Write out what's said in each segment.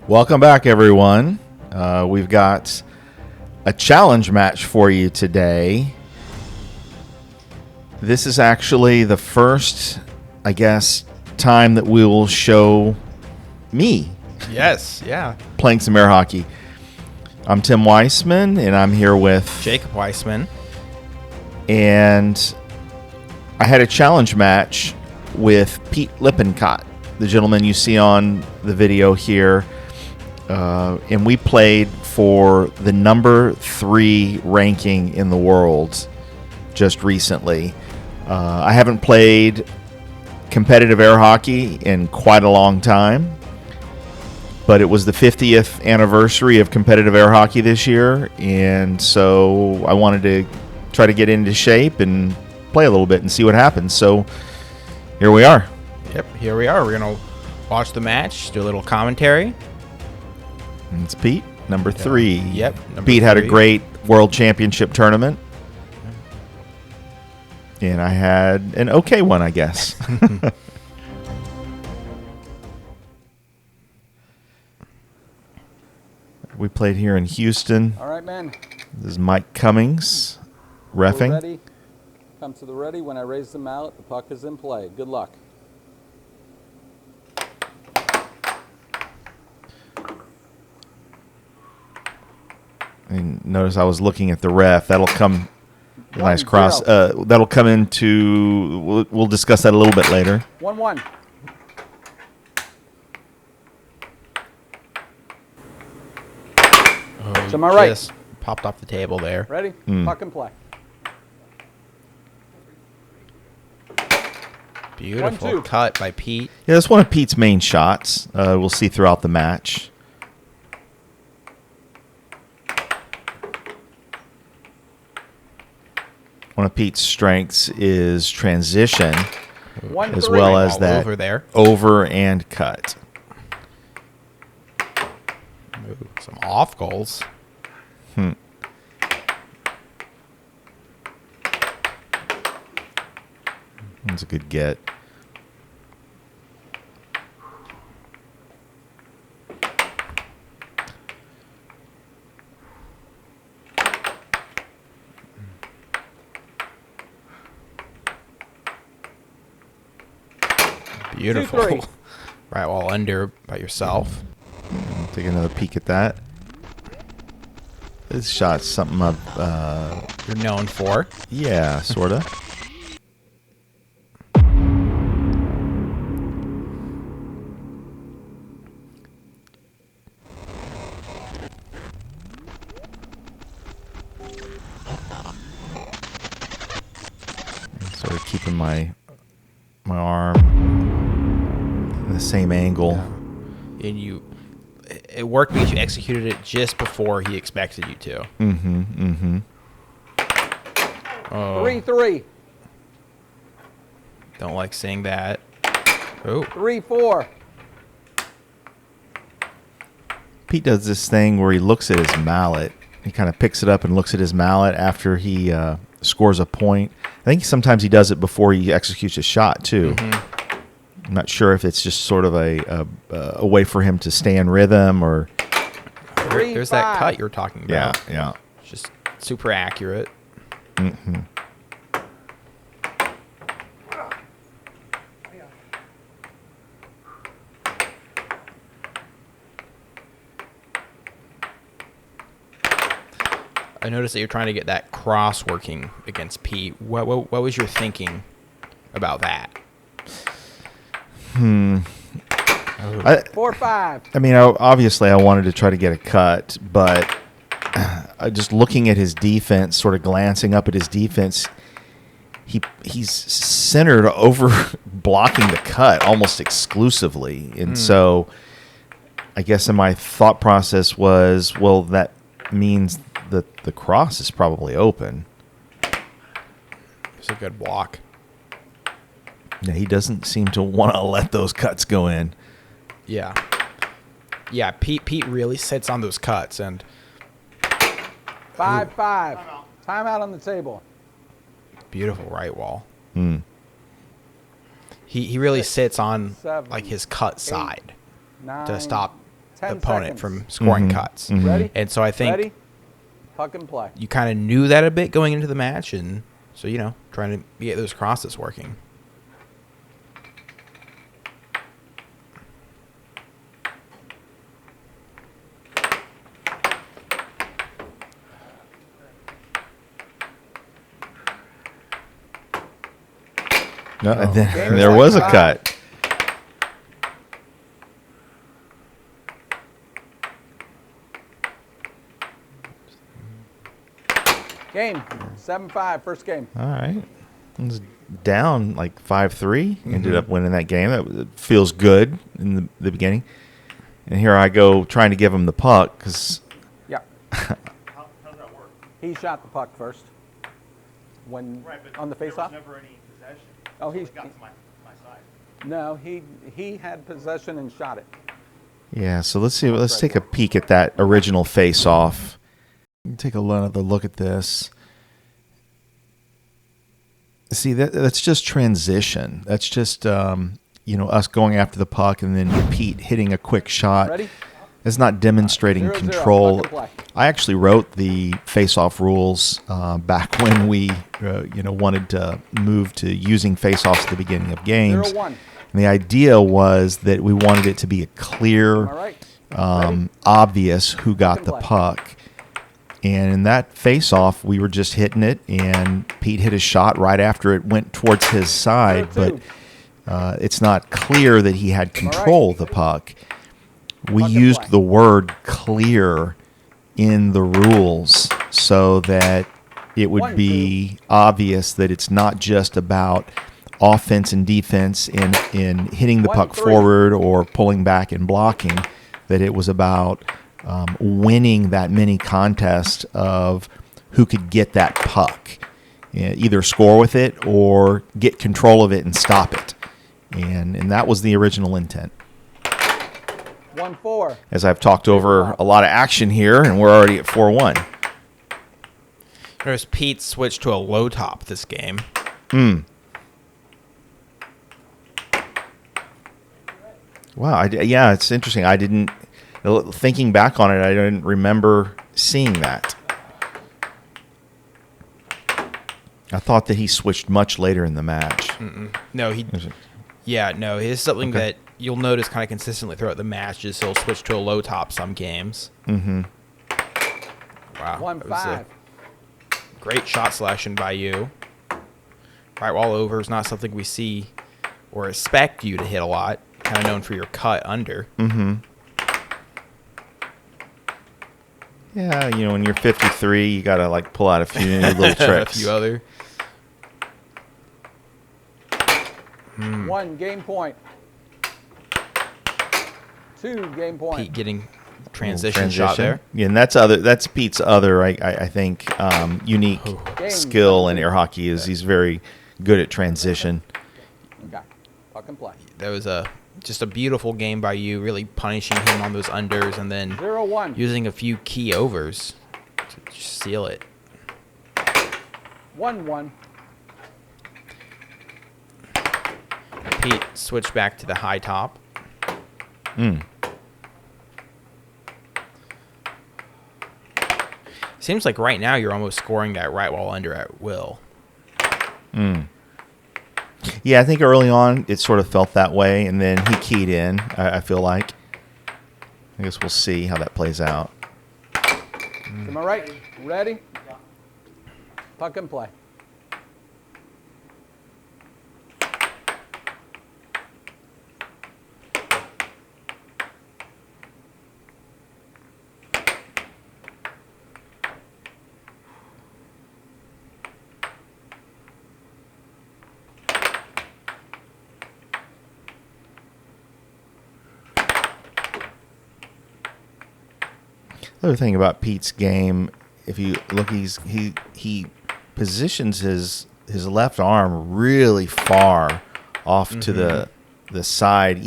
Welcome back, everyone. We've got a challenge match for you today. This is actually the first, I guess, time that we will show me. Yes, yeah. Playing some air hockey. I'm Tim Weissman, and I'm here with Jacob Weissman. And I had a challenge match with Pete Lippincott, the gentleman you see on the video here. And we played for the number 3 ranking in the world just recently. I haven't played competitive air hockey in quite a long time, but it was the 50th anniversary of competitive air hockey this year, and so I wanted to try to get into shape and play a little bit and see what happens. So here we are. Yep, here we are. We're going to watch the match, do a little commentary. And it's Pete, number 3. Yep. Pete had a great World Championship tournament. And I had an okay one, I guess. We played here in Houston. All right, man. This is Mike Cummings, reffing. Ready? Come to the ready. When I raise the mallet, the puck is in play. Good luck. And notice I was looking at the ref. That'll come, nice cross. That'll come into, we'll discuss that a little bit later. 1-1. To my right. Just popped off the table there. Ready? Puck and play. Beautiful 1-2. cut by Pete. Yeah, that's one of Pete's main shots. We'll see throughout the match. One of Pete's strengths is transition, 1-3. as well as All that over there. over and cut. Ooh, some off goals. That's a good get. Beautiful. 2-3. Right wall under by yourself. Take another peek at that. This shot's something up. You're known for. Yeah, sort of. Sort of keeping my arm in the same angle. And it worked because you executed it just before he expected you to. Oh, 3-3. don't like seeing that. Oh, 3-4. Pete does this thing where he looks at his mallet. He kind of picks it up and looks at his mallet after he scores a point. I think sometimes he does it before he executes a shot, too. I'm not sure if it's just sort of a way for him to stay in rhythm or... there's that 3-5. cut you were talking about. Yeah. Just super accurate. I noticed that you're trying to get that cross working against Pete. What was your thinking about that? 4-5. I mean, obviously I wanted to try to get a cut, but just looking at his defense, sort of glancing up at his defense, he's centered over blocking the cut almost exclusively. And so I guess in my thought process was, well, that means that the cross is probably open. It's a good block. Yeah, he doesn't seem to want to let those cuts go in. Yeah. Yeah, Pete really sits on those cuts, and 5-5. Timeout on the table. beautiful right wall. He really sits on like his cut side to stop 10 opponent seconds. from scoring cuts. Ready? And so I think Ready? Puck and play. you kind of knew that a bit going into the match, and so trying to get those crosses working. No, and then there was a cut. Game 7-5, first game. All right. It was down like 5-3. Ended up winning that game. That feels good in the beginning. And here I go trying to give him the puck because. Yeah. How does that work? He shot the puck first. When on the face-off. Never any possession. Oh, he got to my side. No, he had possession and shot it. Yeah. So let's see. Let's take a peek at that original face-off. Take another look at this. See, that's just transition. That's just us going after the puck and then Pete hitting a quick shot. Ready? It's not demonstrating 0-0, control. puck and play. I actually wrote the face-off rules back when we wanted to move to using face-offs at the beginning of games. 0-1. And the idea was that we wanted it to be a clear, All right. obvious who got the play. puck. And in that face-off, we were just hitting it, and Pete hit a shot right after it went towards his side. 0-2. But it's not clear that he had control of the puck. We Puck and used play. the word clear in the rules so that it would 1-2. be obvious that it's not just about offense and defense in hitting the puck 1-3. forward or pulling back and blocking, that it was about winning that mini contest of who could get that puck, either score with it or get control of it and stop it. And that was the original intent. 1-4. As I've talked over a lot of action here, and we're already at 4-1. Notice Pete switched to a low top this game. Wow. Yeah, it's interesting. I didn't, thinking back on it, I didn't remember seeing that. I thought that he switched much later in the match. No, it's something that you'll notice kind of consistently throughout the match is he'll switch to a low top some games. Mm-hmm. Wow. 1-5. Great shot selection by you. Right wall over is not something we see or expect you to hit a lot. Kind of known for your cut under. Mm-hmm. Yeah, when you're 53, you got to pull out a few little tricks. A few other. 1 game point. 2 game point. Pete getting transition shot there. Yeah, and that's Pete's other, I think, unique Game. skill in air hockey is he's very good at transition. Okay. Puck and play. That was just a beautiful game by you, really punishing him on those unders and then 0-1. using a few key overs to just seal it. 1-1. Pete switched back to the high top. Seems like right now you're almost scoring that right wall under at will. Yeah, I think early on it sort of felt that way, and then he keyed in, I feel like. I guess we'll see how that plays out. Am I right? Ready? Puck and play. The other thing about Pete's game, if you look, he positions his left arm really far off to the side.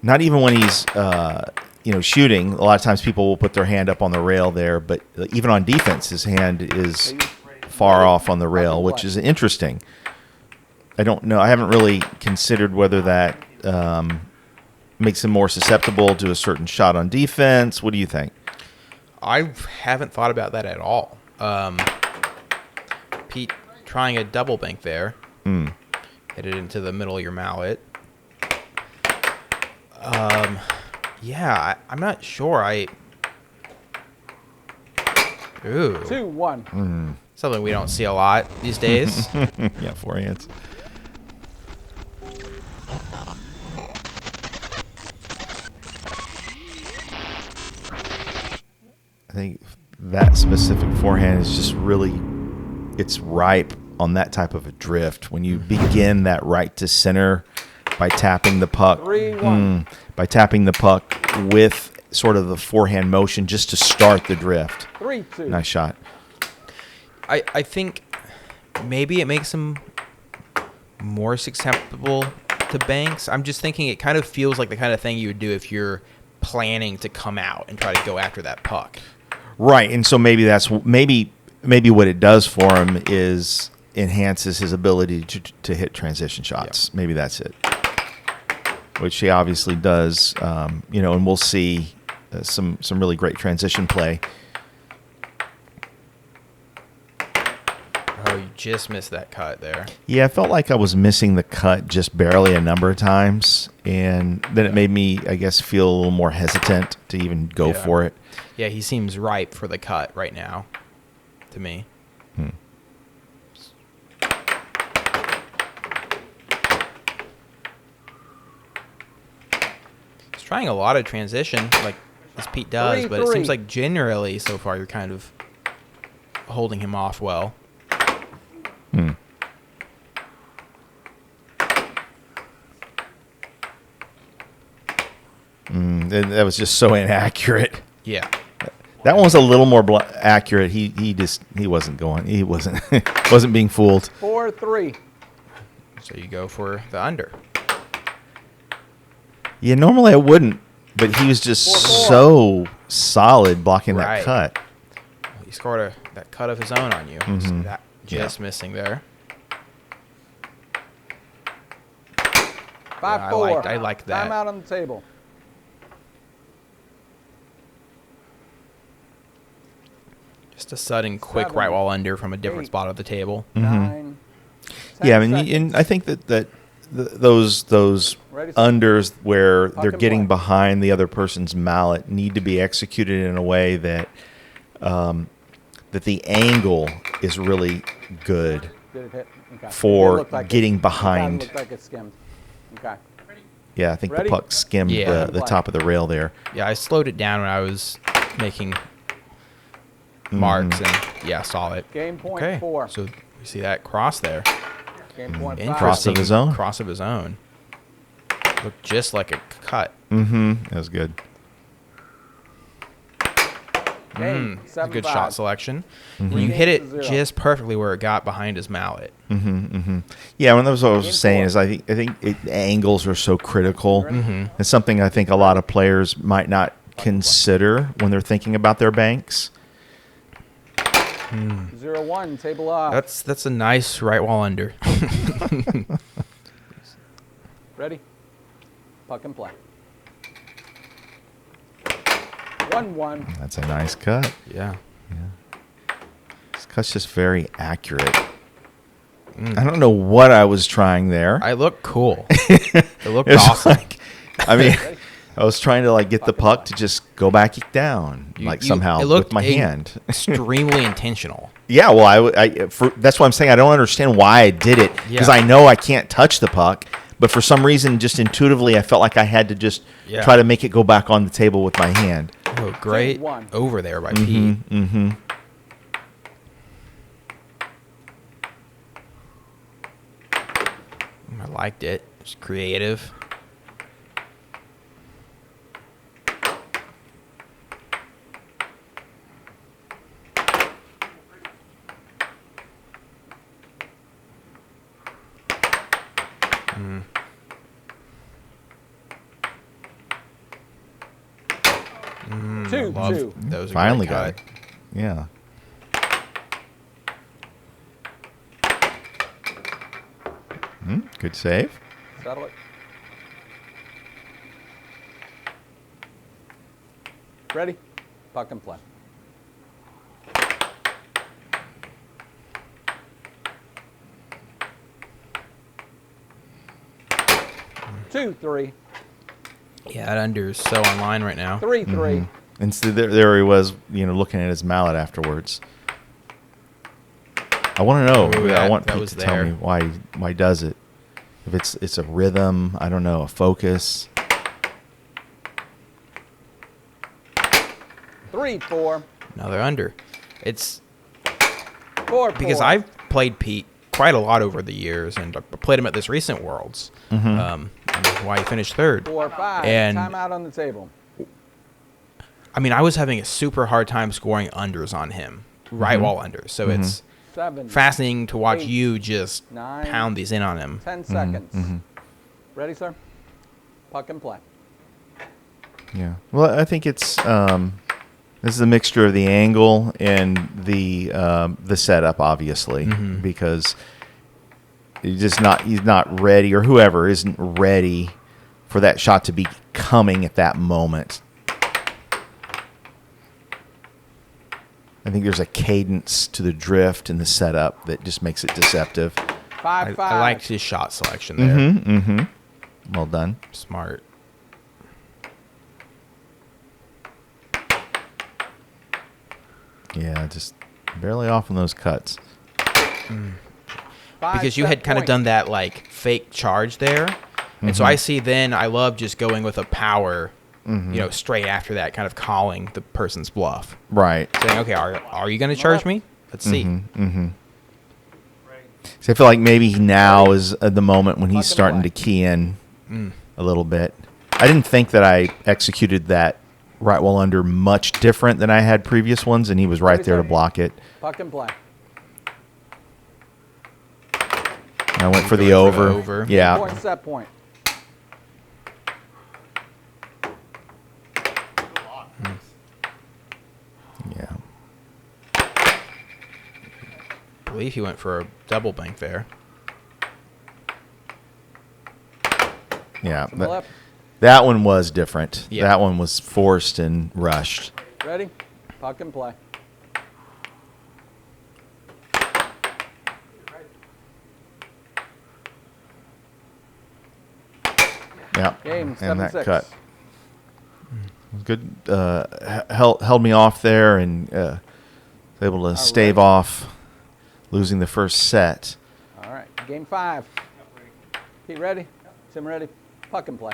Not even when he's shooting. A lot of times people will put their hand up on the rail there, but even on defense, his hand is far off on the rail, which is interesting. I don't know. I haven't really considered whether that makes him more susceptible to a certain shot on defense? What do you think? I haven't thought about that at all. Pete trying a double bank there. Hit it into the middle of your mallet. Yeah, I'm not sure. Ooh. 2-1. Something we don't see a lot these days. Yeah, forehands. I think that specific forehand is just really, it's ripe on that type of a drift. When you begin that right to center by tapping the puck, 3-1. by tapping the puck with sort of the forehand motion just to start the drift. 3-2. Nice shot. I think maybe it makes him more susceptible to banks. I'm just thinking it kind of feels like the kind of thing you would do if you're planning to come out and try to go after that puck. Right, and so maybe that's maybe what it does for him is enhances his ability to hit transition shots. Yeah. Maybe that's it, which he obviously does. And we'll see some really great transition play. Oh, you just missed that cut there. Yeah, I felt like I was missing the cut just barely a number of times, and then it made me, I guess, feel a little more hesitant to even go for it. Yeah, he seems ripe for the cut right now, to me. He's trying a lot of transition, like as Pete does, but it 3-3. seems like generally so far you're kind of holding him off well. That was just so inaccurate. Yeah. That one was a little more accurate. He wasn't going. He wasn't wasn't being fooled. 4-3. So you go for the under. Yeah, normally I wouldn't, but he was just 4-4. so solid blocking that Right. cut. He scored that cut of his own on you. So that just missing there. 5-4. I like that. Timeout on the table. Just a sudden quick 7, right wall under from a different 8, spot of the table. 9. 10 Yeah, I mean, seconds. and I think that those Ready, set. unders where they're and getting play. behind the other person's mallet need to be executed in a way that that the angle is really good Did it hit? Okay. for It looked like getting it behind. looked like it skimmed. Okay. Yeah, I think Ready? the puck skimmed Yeah. the top of the rail there. Yeah, I slowed it down when I was making marks and saw it. Game point Okay, 4. so we see that cross there. Game point 5. Interesting. Cross of his own? Cross of his own. Looked just like a cut. That was good. Game It's a good 7-5. shot selection. Mm-hmm. And you Game hit it 0. just perfectly where it got behind his mallet. Yeah, and that was what I was Game saying 4. is I think angles are so critical. It's something I think a lot of players might not consider when they're thinking about their banks. 0-1. Table off. That's a nice right wall under. Ready? Puck and play. 1-1. That's a nice cut. Yeah. This cut's just very accurate. I don't know what I was trying there. I look cool. It looked It was awesome. like, I mean, I was trying to get the puck to just go back down, somehow it looked with my hand. extremely intentional. Yeah, well, that's why I'm saying I don't understand why I did it because Yeah. I know I can't touch the puck, but for some reason, just intuitively, I felt like I had to just try to make it go back on the table with my hand. Oh, great 2-1. over there by Pete. I liked it. It's creative. Love 2-2. those. Finally got it. Yeah. Good save. Settle it. Ready? Puck and play. Two, three. Yeah, that under is so online right now. 3-3. And so there he was, looking at his mallet afterwards. I want to know. Ooh, I want that Pete was to tell there. me why he does it. If it's a rhythm, I don't know, a focus. 3-4. Another under. It's 4-4. because I've played Pete quite a lot over the years, and I played him at this recent Worlds. And why he finished third. 4-5. And Timeout on the table. I mean, I was having a super hard time scoring unders on him, right wall unders. So it's 7. fascinating to watch 8, you just 9, pound these in on him. 10 seconds. Ready, sir? Puck and play. Yeah. Well, I think it's this is a mixture of the angle and the setup, obviously, because he's not ready, or whoever isn't ready for that shot to be coming at that moment. I think there's a cadence to the drift and the setup that just makes it deceptive. 5-5. I liked his shot selection there. Well done. Smart. Yeah, just barely off on those cuts. Because you had kind of done that like fake charge there. And so I see then I love just going with a power, straight after that, kind of calling the person's bluff. Right. Saying, okay, are you going to charge me? Let's see. So I feel like maybe now is the moment when he's starting to key in a little bit. I didn't think that I executed that right wall under much different than I had previous ones, and he was right there to block it. Puck and play. And I went for the Going for over. the over. Yeah. Point, set point. Yeah. I believe he went for a double bank there. Yeah. To the left. That one was different. Yeah. That one was forced and rushed. Ready? Puck and play. Yeah. Game, And that 7-6. cut. Good. Held me off there and was able to stave off losing the first set. All right. Game 5. Pete ready? Tim ready? Puck and play.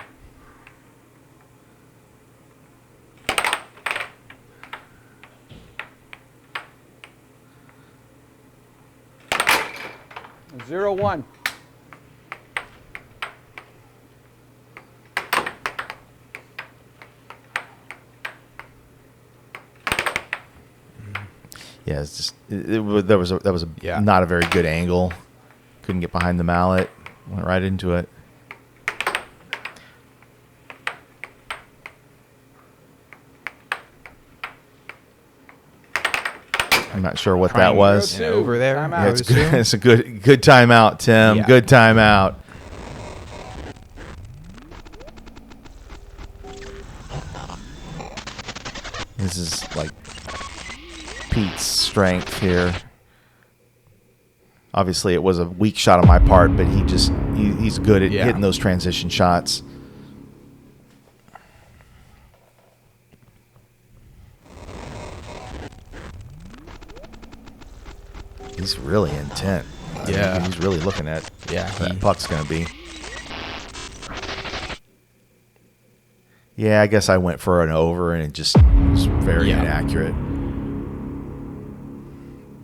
Zero one. Yeah, it's just that was a Yeah. not a very good angle. Couldn't get behind the mallet. Went right into it. I'm not sure what that Trying was. an over there. Timeout. Yeah, I it's would good. assume. It's a good timeout, Tim. Yeah. Good timeout. This is like Pete's strength here. Obviously, it was a weak shot on my part, but he's good at hitting those transition shots. He's really intent. I mean, Yeah. he's really looking at that puck's going to be. Yeah, I guess I went for an over, and it just was very inaccurate.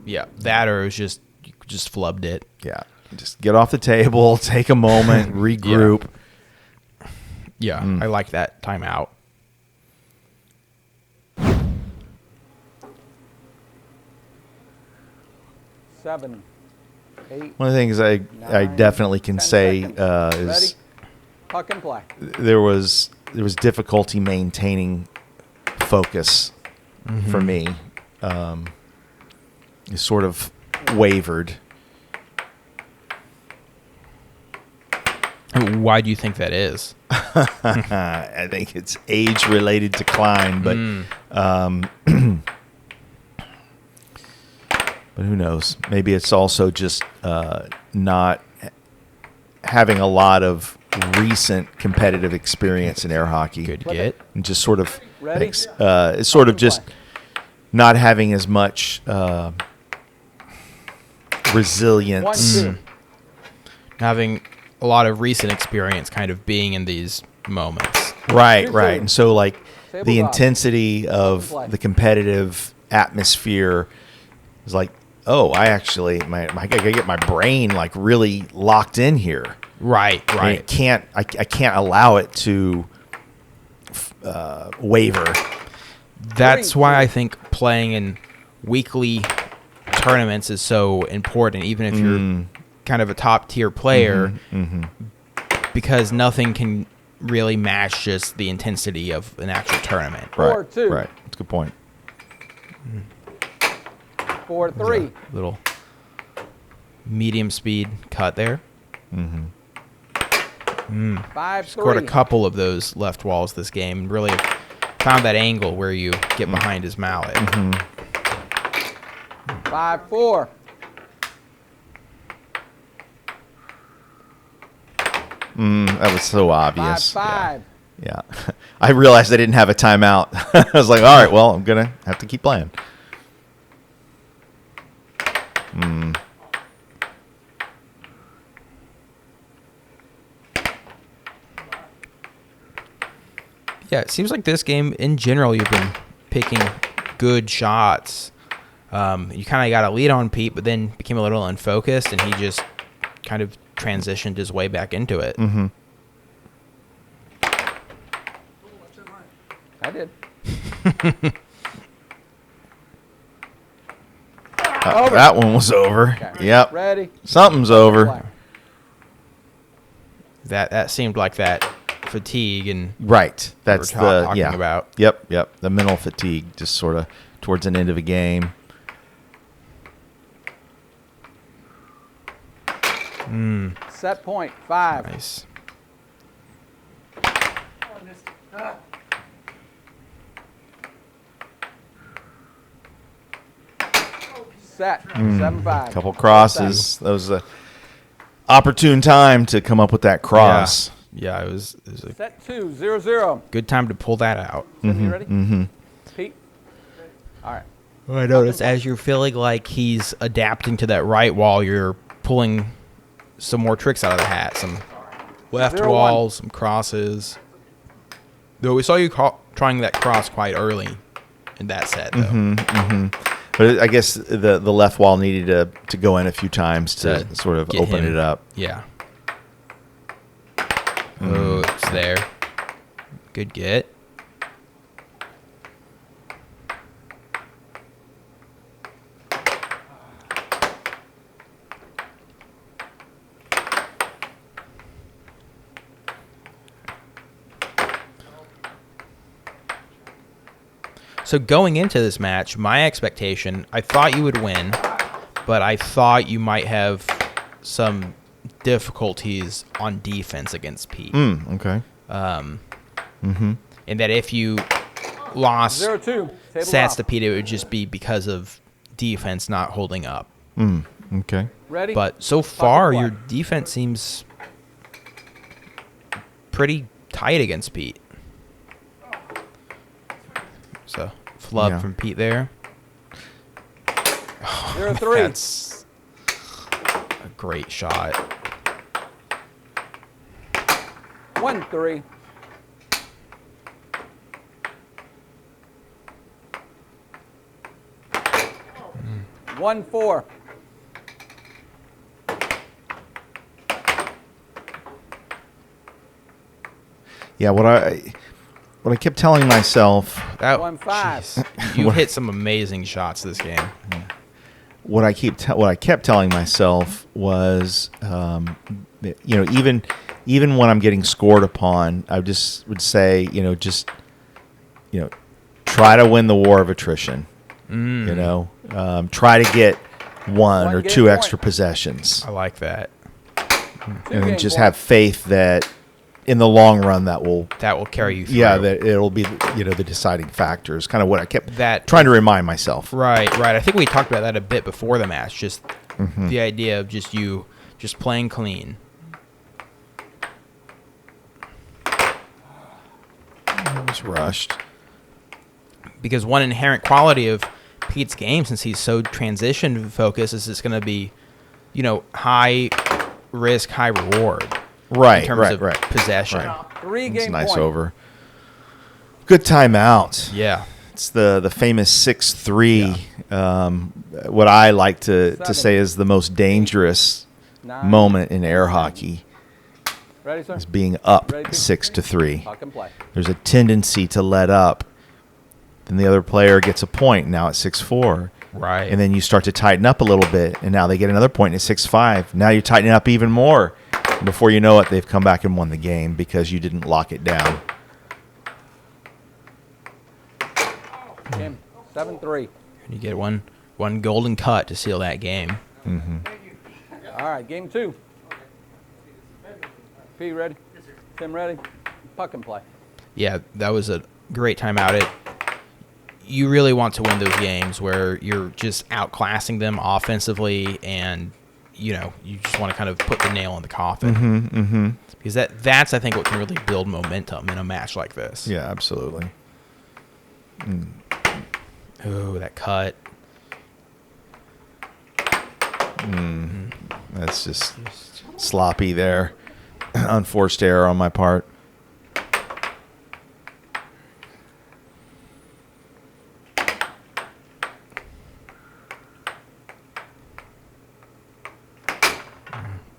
Yeah, that or it was just you just flubbed it. Yeah, just get off the table, take a moment, regroup. Yeah, I like that timeout. Seven. 8. One of the things I 9, definitely can 10 say seconds. Ready? is Puck and play. there was difficulty maintaining focus for me. It sort of wavered. Why do you think that is? I think it's age-related decline, but but who knows? Maybe it's also just not having a lot of recent competitive experience in air hockey. Good get. And just sort of Ready? it's sort of just not having as much resilience. 1-2. Having a lot of recent experience kind of being in these moments. Right, 2-2. right. And so, like, the Tabletop. intensity of Play. the competitive atmosphere is like, oh, I actually, I gotta get my brain like really locked in here. Right, And right. I can't allow it to waver. That's 3-2. why I think playing in weekly tournaments is so important, even if you're kind of a top tier player, because nothing can really match just the intensity of an actual tournament. Right, 4-2. right. That's a good point. 4-3. Little medium speed cut there. 5-3. Scored a couple of those left walls this game, and really found that angle where you get behind his mallet. 5-4. That was so obvious. 5-5. Yeah. I realized I didn't have a timeout. I was like, all right, well, I'm going to have to keep playing. Yeah, it seems like this game, in general, you've been picking good shots. You kind of got a lead on Pete, but then became a little unfocused, and he just kind of transitioned his way back into it. I did. That one was over. Okay. Yep. Ready? Something's over. Play. That seemed like that fatigue and Right. That's we were the talking about. Yep. The mental fatigue, just sort of towards an end of a game. Set point. 5. Nice. Set. 7-5. Couple crosses. That was a opportune time to come up with that cross. Yeah, it was a Set 2. 0-0. good time to pull that out. You ready? Pete. All right. I noticed as you're feeling like he's adapting to that right wall, you're pulling some more tricks out of the hat. Some left 0-1. walls, some crosses. Though we saw you trying that cross quite early in that set, though. But I guess the left wall needed to go in a few times to sort of get open him. it up. Yeah. Oh, it's there. Good get. So going into this match, my expectation, I thought you would win, but I thought you might have some difficulties on defense against Pete. Okay. And that if you lost 0-2. Table stats off. to Pete, it would just be because of defense not holding up. Okay. Ready? But so far, play. your defense seems pretty tight against Pete. So, flub Yeah. from Pete there. 0-3. That's a great shot. 1-3. 1-4. Yeah, what I kept telling myself, That 1-5. jeez. You hit some amazing shots this game. what I kept telling myself was, even when I'm getting scored upon, I just would say, try to win the war of attrition. Try to get one or Game two point. extra possessions. I like that. and then just have faith that in the long run that will carry you through. Yeah, that it'll be the deciding factor is kind of what I kept That trying to remind myself. Right. I think we talked about that a bit before the match. Just the idea of just playing clean. I was rushed. Because one inherent quality of Pete's game, since he's so transition focused, is it's going to be, high risk, high reward. Right, in terms of right. possession. Right. 3 It's game nice point. over. Good timeout. Yeah. It's the famous 6-3. What I like to say is the most dangerous 9. moment in air hockey Ready, sir? is being up Ready, 6-3. Puck and play. There's a tendency to let up. Then the other player gets a point. Now it's 6-4. Right. And then you start to tighten up a little bit, and now they get another point at 6-5. Now you're tightening up even more. And before you know it, they've come back and won the game because you didn't lock it down. Game 7-3. You get one golden cut to seal that game. All right, game 2. P ready? Tim ready? Puck and play. Yeah, that was a great timeout. You really want to win those games where you're just outclassing them offensively, and you just want to kind of put the nail in the coffin. Because that's I think what can really build momentum in a match like this. Yeah, absolutely. Oh, that cut. That's just sloppy there. Unforced error on my part.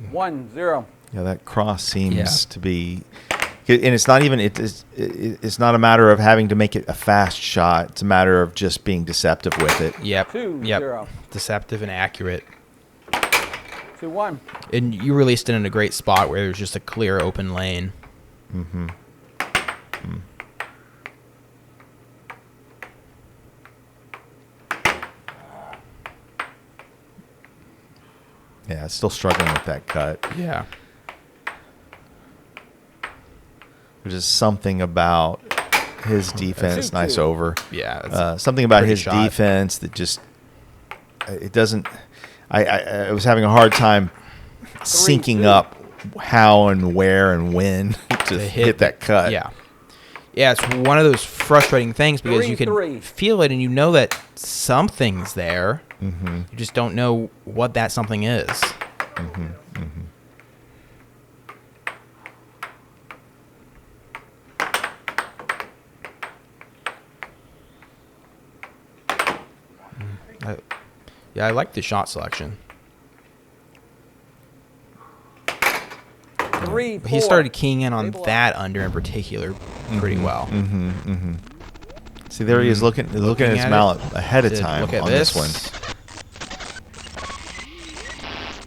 One, 0. Yeah, that cross seems to be, and it's not even it's not a matter of having to make it a fast shot. It's a matter of just being deceptive with it. Yep. 2-0. Deceptive and accurate. 2-1. And you released it in a great spot where there's just a clear open lane. Yeah, still struggling with that cut. Yeah. There's just something about his defense. 2-2. Nice over. Yeah. That's Something about pretty his shot. defense that just it doesn't. I was having a hard time syncing 3-2. up how and where and when to hit that cut. Yeah. Yeah, it's one of those frustrating things because you can 3-3. feel it and you know that something's there. You just don't know what that something is. I like the shot selection. 3-4. He started keying in on Table that under in particular pretty well. See, there he is looking at his at mallet it. ahead of Said, time look at on this one.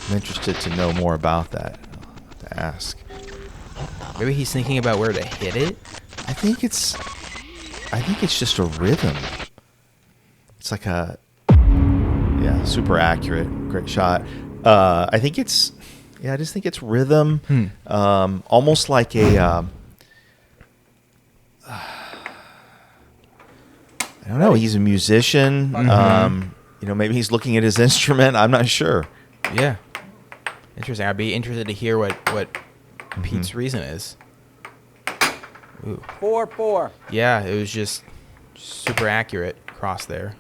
I'm interested to know more about that. I'll have to ask. Maybe he's thinking about where to hit it. I think it's just a rhythm. It's like super accurate, great shot. I just think it's rhythm. Almost like a I don't know. He's a musician. Maybe he's looking at his instrument. I'm not sure. Yeah. Interesting. I'd be interested to hear what Pete's reason is. Ooh. 4-4. Yeah, it was just super accurate cross there.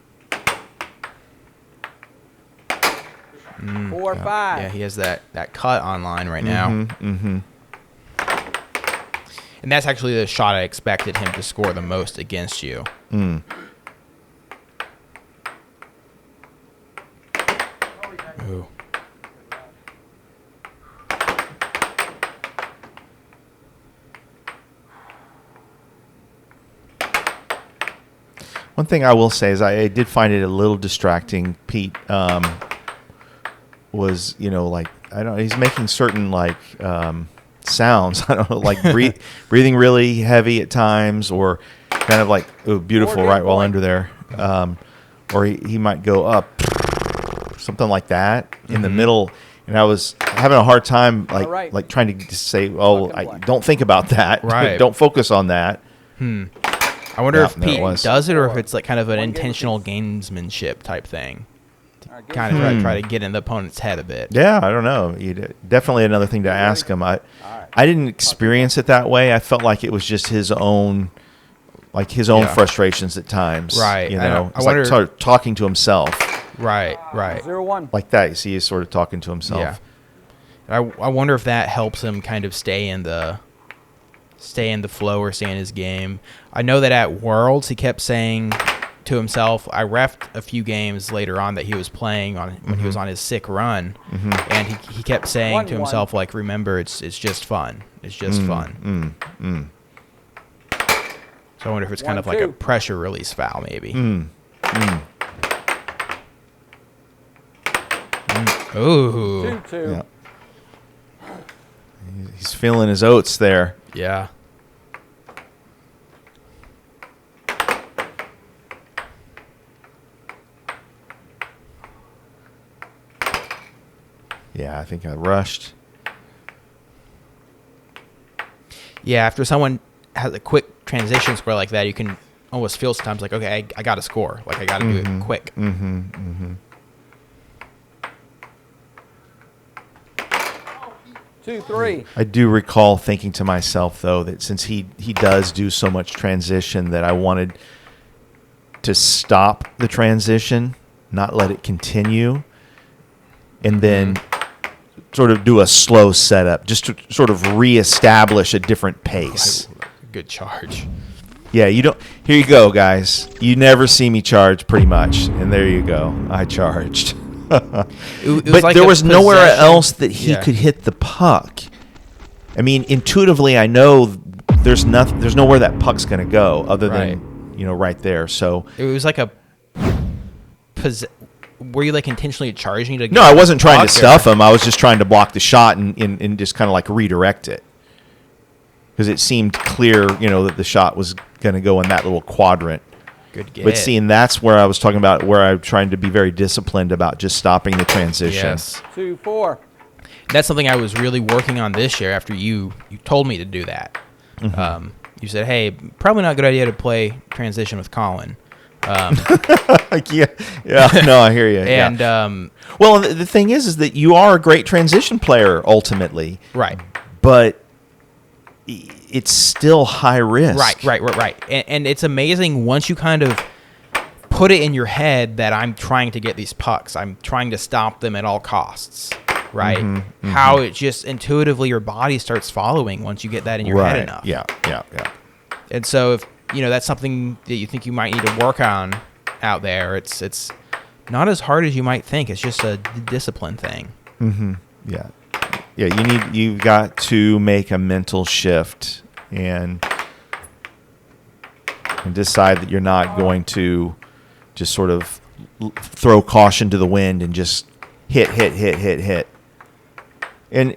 4-5. Yeah, he has that cut online right now. And that's actually the shot I expected him to score the most against you. Ooh. One thing I will say is I did find it a little distracting. Pete was, he's making certain sounds. I don't know, like breathing really heavy at times, or kind of like beautiful right while under there, or he might go up, something like that in the middle. And I was having a hard time, right. like trying to just say, "Oh, don't think about that. Right. Don't focus on that." I wonder if no, it Pete was. does it or if it's like kind of an One game intentional apiece. gamesmanship type thing. All right, Kind of try to get in the opponent's head a bit. Yeah, I don't know. Definitely another thing to ask him. I didn't experience it that way. I felt like it was just his own, Yeah. frustrations at times. Right. You I know, know. I it's wonder- like sort of talking to himself, Right. 0-1. like that. You see, he's sort of talking to himself. Yeah. I wonder if that helps him kind of stay in the flow or stay in his game. I know that at Worlds he kept saying to himself, I refed a few games later on that he was playing on when he was on his sick run, and he kept saying to 1-1. himself, like, remember, it's just fun. It's just fun. So I wonder if it's kind of like a 1-2. pressure release foul, maybe. Ooh. 2-2. Yeah. He's feeling his oats there. Yeah. Yeah, I think I rushed. Yeah, after someone has a quick transition score like that, you can almost feel sometimes like, okay, I got to score. Like, I got to do it quick. 2-3. I do recall thinking to myself, though, that since he does do so much transition, that I wanted to stop the transition, not let it continue, and then sort of do a slow setup, just to sort of reestablish a different pace. Good charge. Yeah, you don't. Here you go, guys. You never see me charge, pretty much, and there you go. I charged. It But like there a was nowhere possession. else that he Yeah. could hit the puck. I mean, intuitively, I know there's nothing. There's nowhere that puck's going to go other than right there. So It was like a. Were you like intentionally charging to? no, I wasn't trying to block, or- stuff him. I was just trying to block the shot and just kind of like redirect it because it seemed clear, that the shot was going to go in that little quadrant. Good get. But see, and that's where I was talking about where I'm trying to be very disciplined about just stopping the transition. Yes. 2-4. That's something I was really working on this year. After you told me to do that, you said, "Hey, probably not a good idea to play transition with Colin." Like, yeah, no, I hear you. And yeah. Well, the thing is that you are a great transition player ultimately, right, but it's still high risk. right. And it's amazing once you kind of put it in your head that I'm trying to get these pucks. I'm trying to stop them at all costs. Right? How it just intuitively your body starts following once you get that in your head enough. Yeah. And so if that's something that you think you might need to work on out there, it's not as hard as you might think. It's just a discipline thing. Yeah. You've got to make a mental shift and decide that you're not going to just sort of throw caution to the wind and just hit. And,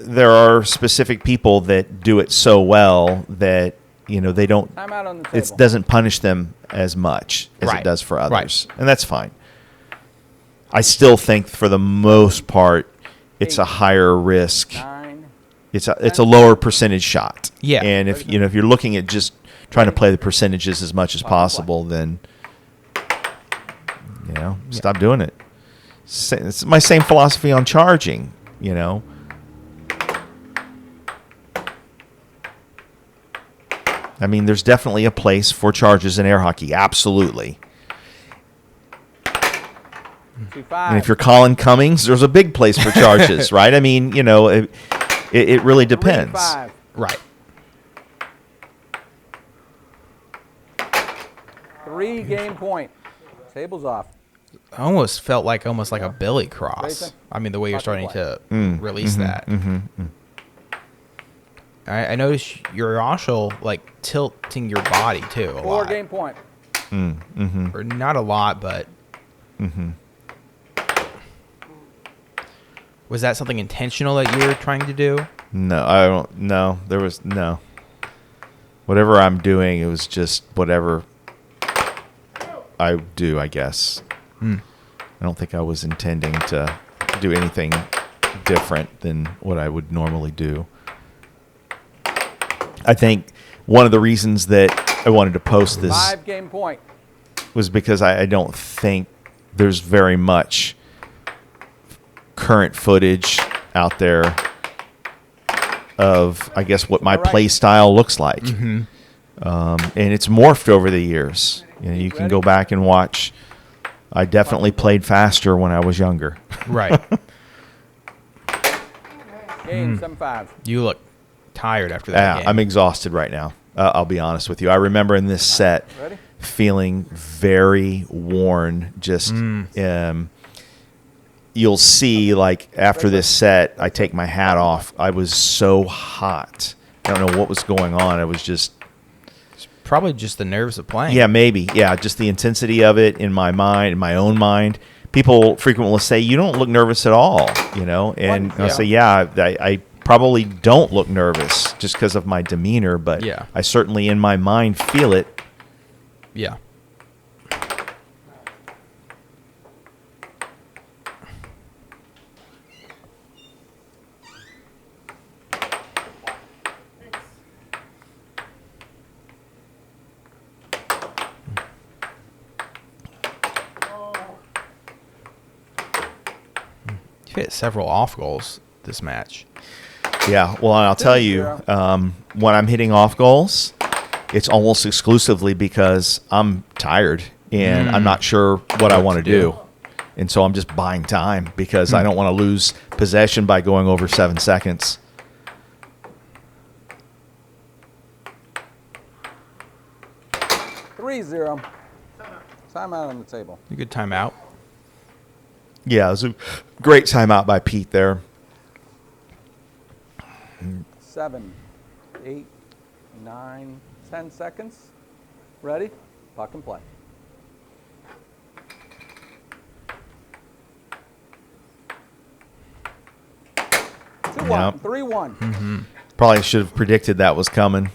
there are specific people that do it so well that, they don't, Time out on the table. it doesn't punish them as much as Right. it does for others. Right. And that's fine. I still think for the most part, it's a higher risk. 9. It's a lower percentage shot. Yeah. And if you're looking at just trying to play the percentages as much as possible, then stop doing it. It's my same philosophy on charging. I mean, there's definitely a place for charges in air hockey. Absolutely. 2-5. And if you're Colin Cummings, there's a big place for charges, right? I mean, it really depends. 3-5. Right. 3 game point. Table's off. I almost felt like a Billy cross. Grayson? I mean, the way you're starting to Mm. release that. I noticed you're also like tilting your body too a 4 lot. game point. Or not a lot, but was that something intentional that you were trying to do? No, I don't. No, there was no. Whatever I'm doing, it was just whatever I do, I guess. I don't think I was intending to do anything different than what I would normally do. I think one of the reasons that I wanted to post this 5-game point. was because I don't think there's very much current footage out there of, I guess, what my play style looks like. Mm-hmm. And it's morphed over the years. You know, you can go back and watch. I definitely played faster when I was younger. Right. Game 7-5. You look tired after that game. I'm exhausted right now. I'll be honest with you. I remember in this set Ready? feeling very worn. Just you'll see, like, after this set, I take my hat off. I was so hot. I don't know what was going on. I was just... Probably just the nerves of playing. Yeah, maybe. Yeah, just the intensity of it in my mind, in my own mind. People frequently will say, you don't look nervous at all, you know? And I'll say, yeah, I probably don't look nervous just because of my demeanor, but I certainly in my mind feel it. Yeah. Hit several off goals this match. Yeah, well, and I'll tell you, when I'm hitting off goals, it's almost exclusively because I'm tired and I'm not sure what I want to do. And so I'm just buying time because I don't want to lose possession by going over 7 seconds. Three-zero. Timeout on the table. A good timeout. Yeah, it was a great timeout by Pete there. 7, 8, 9, 10 seconds. Ready? Puck and play. Yep. 3-1. Probably should have predicted that was coming.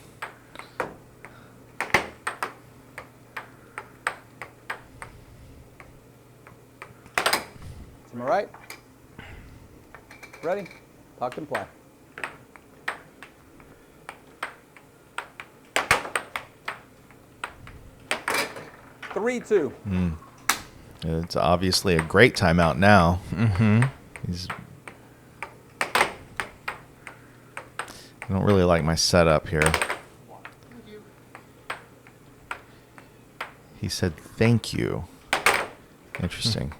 Am I right? Ready? Puck and play. Three-two. It's obviously a great timeout now. I don't really like my setup here. He said, thank you. Interesting.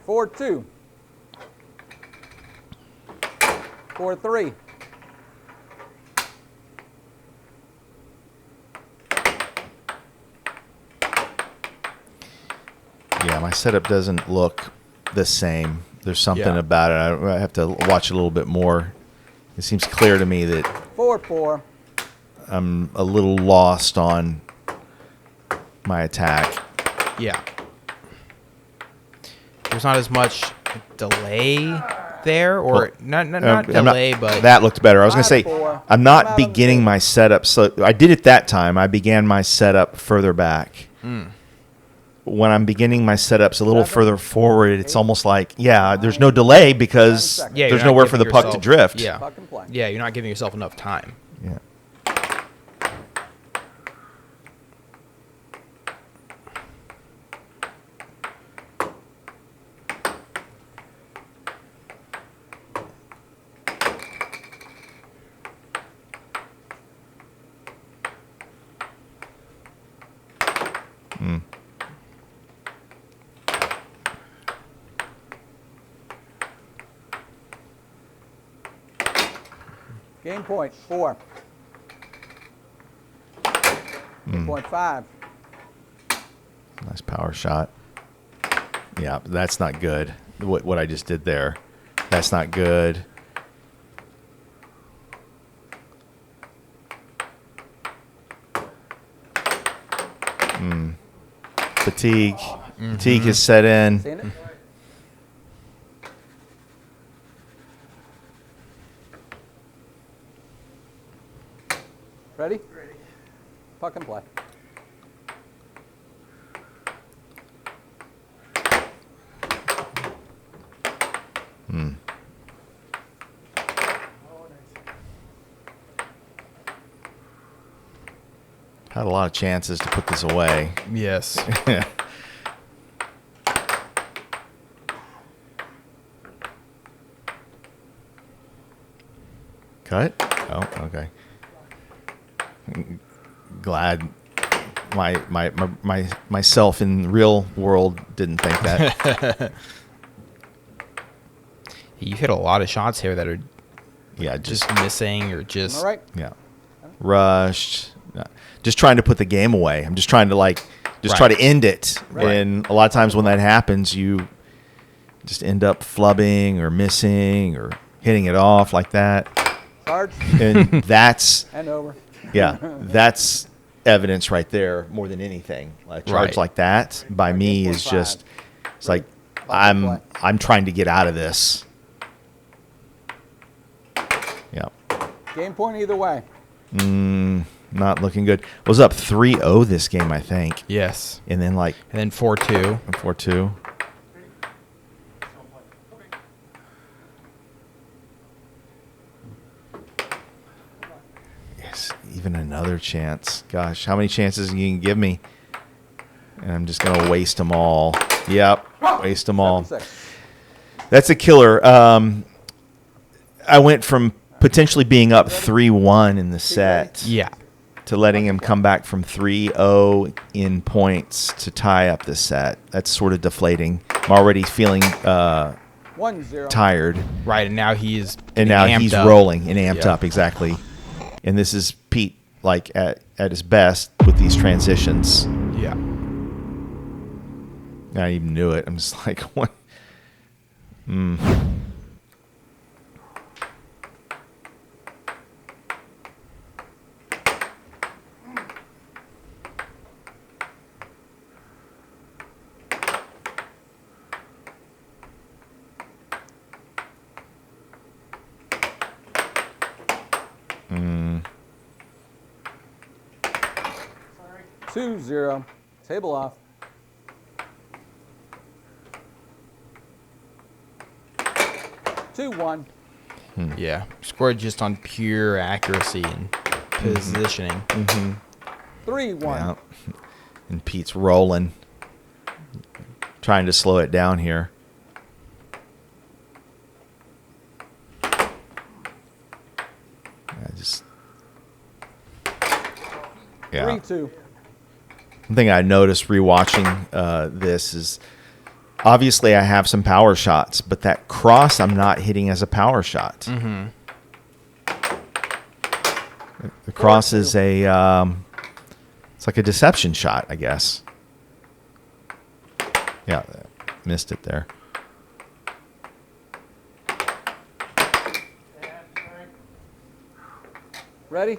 4-2. 4-3. Yeah, my setup doesn't look the same. There's something about it. I have to watch a little bit more. It seems clear to me that 4-4. I'm a little lost on my attack. Yeah. There's not as much delay there, or not delay, but that looked better. I was going to say 5-4. I'm not beginning my setup. So I did it that time. I began my setup further back. When I'm beginning my setups a little further forward, it's almost like, there's no delay because there's nowhere for the puck to drift. Yeah, Puck and play. yeah, you're not giving yourself enough time. Yeah. Game point 4. Game point 5. Nice power shot. Yeah, that's not good. What I just did there. That's not good. Fatigue. Fatigue has set in. Seen it? Ready? Ready. Puck and play. Had a lot of chances to put this away. Yes. Cut? Oh, okay. Glad myself in the real world didn't think that. You hit a lot of shots here that are Yeah, just missing or just. All right. Yeah. Rushed. Just trying to put the game away. I'm just trying to try to end it. Right. And a lot of times when that happens, you just end up flubbing or missing or hitting it off like that. Charge And that's and over. that's evidence right there more than anything. A charge Right. like that by me is just it's like I'm trying to get out of this. Yeah. Game point either way. Not looking good. Was up 3-0 this game, I think. Yes. And then And then 4-2. 4-2. Yes, even another chance. Gosh, how many chances you can give me? And I'm just going to waste them all. Yep, waste them all. 7-6. That's a killer. I went from potentially being up 3-1 in the set Yeah. to letting him come back from 3-0 in points to tie up the set. That's sort of deflating. I'm already feeling 1-0. tired. Right. And now he is. And now amped he's up. rolling and amped Yeah. up, exactly. And this is Pete, like, at his best with these transitions. Yeah. I even knew it. I'm just like, what? Mm. 2-0. Table off. 2-1. Yeah. Scored just on pure accuracy and positioning. 3-1. Yeah. And Pete's rolling, trying to slow it down here. Yeah. 3-2. One thing I noticed rewatching this is obviously I have some power shots, but that cross I'm not hitting as a power shot. Mm-hmm. The cross is it's like a deception shot, I guess. Yeah, missed it there. Ready?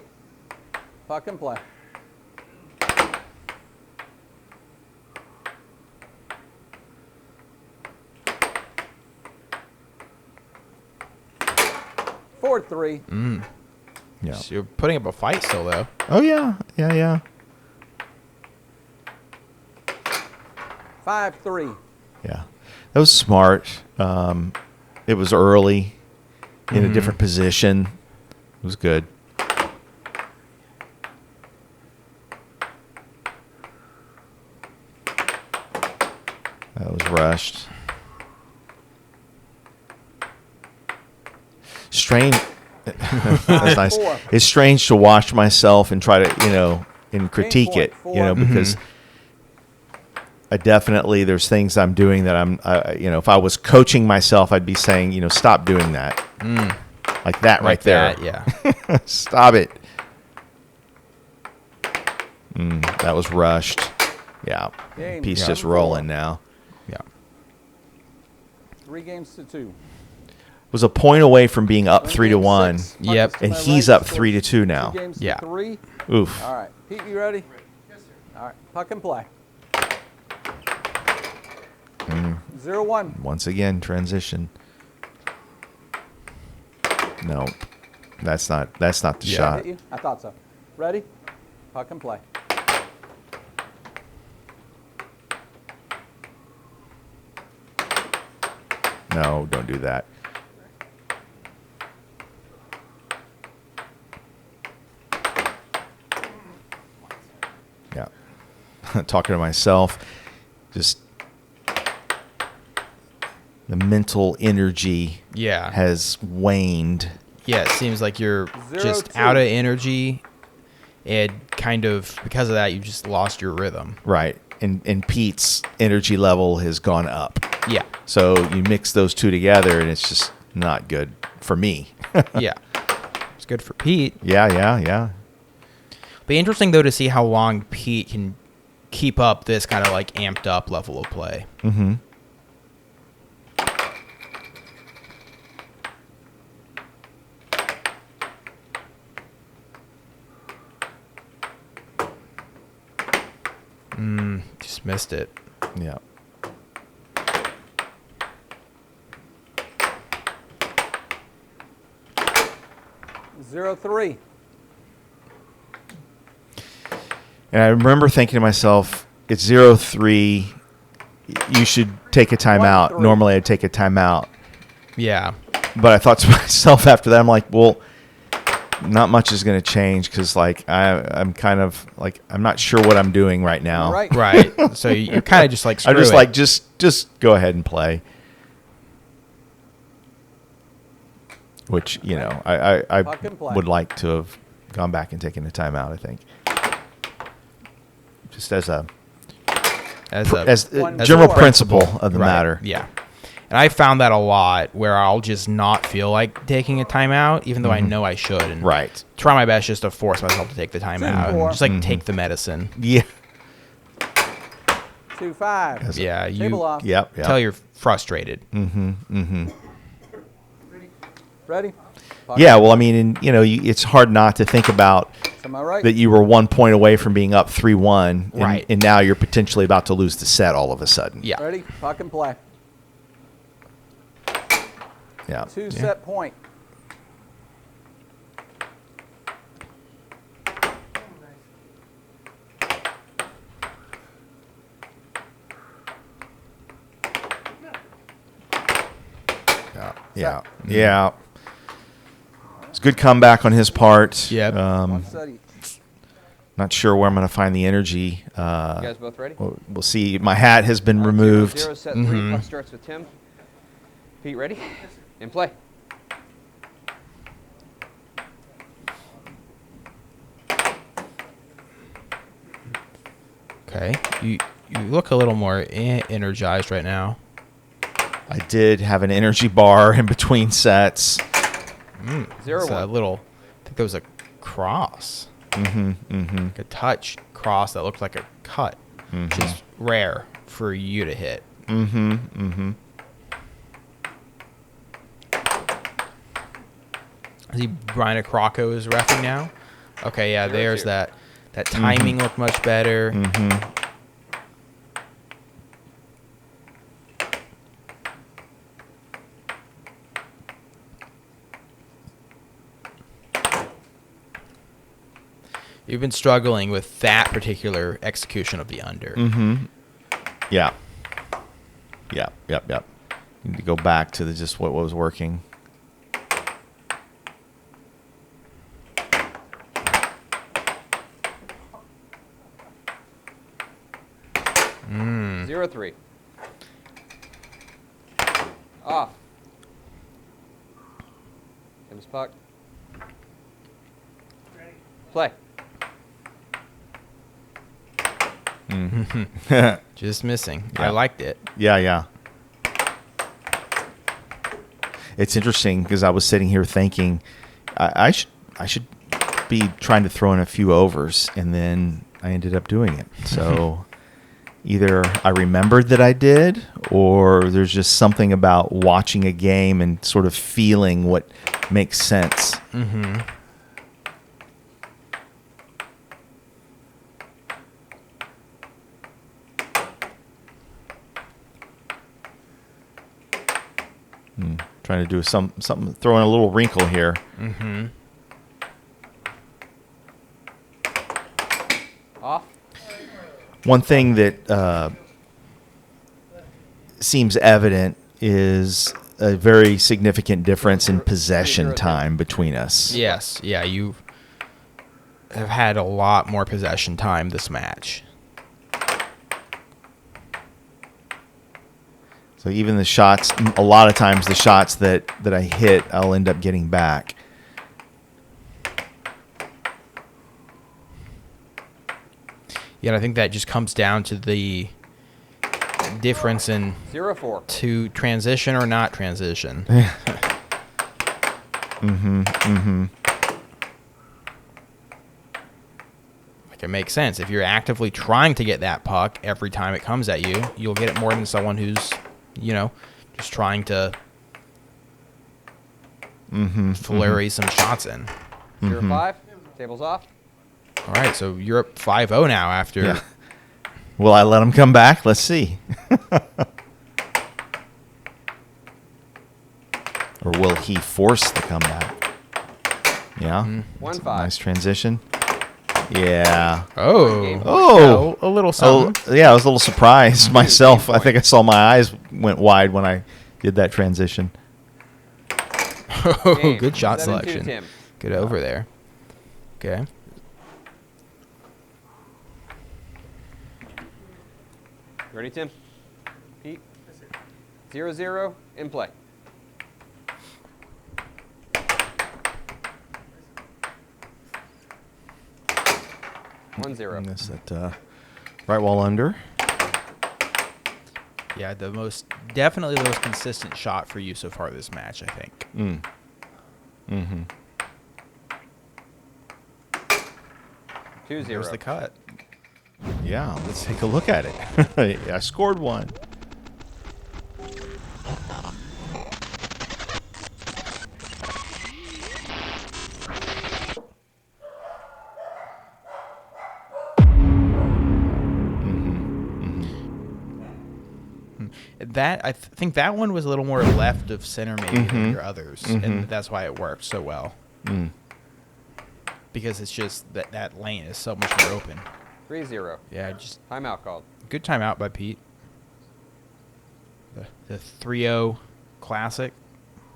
Puck and play. Four, 3. Yeah. So you're putting up a fight still, though. Oh yeah, yeah. 5-3. Yeah, that was smart. It was early, in a different position. It was good. That was rushed. Strange. That's nice. 4. It's strange to watch myself and try to, and critique point, it, 4. because I definitely, there's things I'm doing that I'm, if I was coaching myself, I'd be saying, stop doing that. Like that right there. That, yeah. Stop it. That was rushed. Yeah. Game Piece number just 4. rolling now. Yeah. 3-2. Was a point away from being up 3-1, 6. Yep. Puck is to and my he's right, up scores 3-2 2 now. games to Yeah. 3. Oof. All right. Pete, you ready? Yes, sir. All right. Puck and play. 0-1. Once again, transition. No, that's not the Yeah. shot. Hit you? I thought so. Ready? Puck and play. No, don't do that. talking to myself, just the mental energy Yeah. has waned. Yeah, it seems like you're 0-2. just out of energy, and kind of because of that, you just lost your rhythm. Right. And Pete's energy level has gone up. Yeah. So you mix those two together, and it's just not good for me. Yeah. It's good for Pete. Yeah. Be interesting, though, to see how long Pete can keep up this kind of like amped up level of play. Mm-hmm. Just missed it. Yeah. Zero three. And I remember thinking to myself, it's 0-3. You should take a timeout. 1-3. Normally, I'd take a timeout. Yeah. But I thought to myself after that, I'm like, well, not much is going to change because, like, I'm kind of like, I'm not sure what I'm doing right now. Right. Right. So you're kind of just like, I'm screw just it. like, just go ahead and play. Which, you know, I Puck and play. would like to have gone back and taken a timeout, I think. Just as a One general more. principle of the Right. matter. Yeah. And I found that a lot where I'll just not feel like taking a timeout, even though I know I should. And Right. try my best just to force myself to take the timeout. 2-4. Just like take the medicine. Yeah. 2-5. Yeah. Table You off. Yep. tell you're frustrated. Ready? Puck. Yeah. Well, I mean, and, you know, it's hard not to think about Am I right? that you were 1 point away from being up 3-1, and, Right. and now you're potentially about to lose the set all of a sudden. Yeah. Ready? Puck and play. Yeah. Two set point. Yeah. It's a good comeback on his part. Yep. One set each. Not sure where I'm going to find the energy. You guys both ready? We'll see. My hat has been removed. 0, set 3. Puck starts with Tim. Pete, ready? And play. Okay. You look a little more energized right now. I did have an energy bar in between sets. 0, It's a 1. little. I think there was a cross. Like a touch cross that looked like a cut, which is rare for you to hit. I see Brian Crocco is reffing now. Okay, yeah, 0-2. there's that. That timing looked much better. You've been struggling with that particular execution of the under. Yeah. Yep. Need to go back to just what was working. Mm. 0-3. Off. Tim's puck. Play. Just missing. Yeah. I liked it. Yeah. It's interesting because I was sitting here thinking I should be trying to throw in a few overs, and then I ended up doing it. So either I remembered that I did, or there's just something about watching a game and sort of feeling what makes sense. Trying to do something, throw in a little wrinkle here. Off. One thing that seems evident is a very significant difference in possession time between us. Yes. Yeah, you have had a lot more possession time this match. So even the shots, a lot of times the shots that I hit, I'll end up getting back. Yeah, and I think that just comes down to the difference in 0-4. to transition or not transition. Like, it makes sense. If you're actively trying to get that puck every time it comes at you, you'll get it more than someone who's, just trying to flurry some shots in. 0-5. Table's off. All right, so you're up 5-0 now after. Yeah. Will I let him come back? Let's see. Or will he force the comeback? Yeah. 1-5. Nice transition. Yeah. Oh, a little something. Yeah, I was a little surprised myself. I think I saw my eyes went wide when I did that transition. Oh, good shot 7-2, selection. Tim. Good over there. Okay. Ready, Tim? Pete? 0-0 in play. 1-0. And this at right wall under. Yeah, definitely the most consistent shot for you so far this match, I think. 2-0. Here's the cut. Yeah, let's take a look at it. I scored one. I think that one was a little more left of center maybe than your others, and that's why it worked so well. Because it's just that lane is so much more open. 3-0. Yeah, just Timeout called. good timeout by Pete. The 3-0 classic.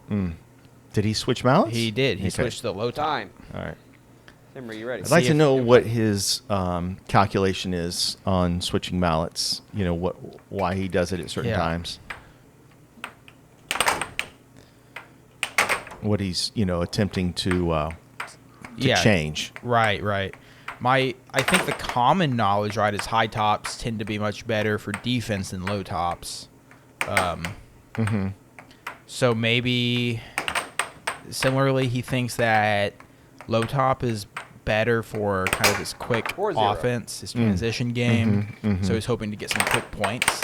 Did he switch mounts? He did. He Okay. switched to the low top. Time. All right. Tim, are you ready? I'd like See to if- know what his calculation is on switching mallets. You know why he does it at certain Yeah. times. What he's attempting to change. Right. I think the common knowledge, right, is high tops tend to be much better for defense than low tops. So maybe similarly, he thinks that low top is better for kind of his quick 4-0. offense, his transition game. So he's hoping to get some quick points.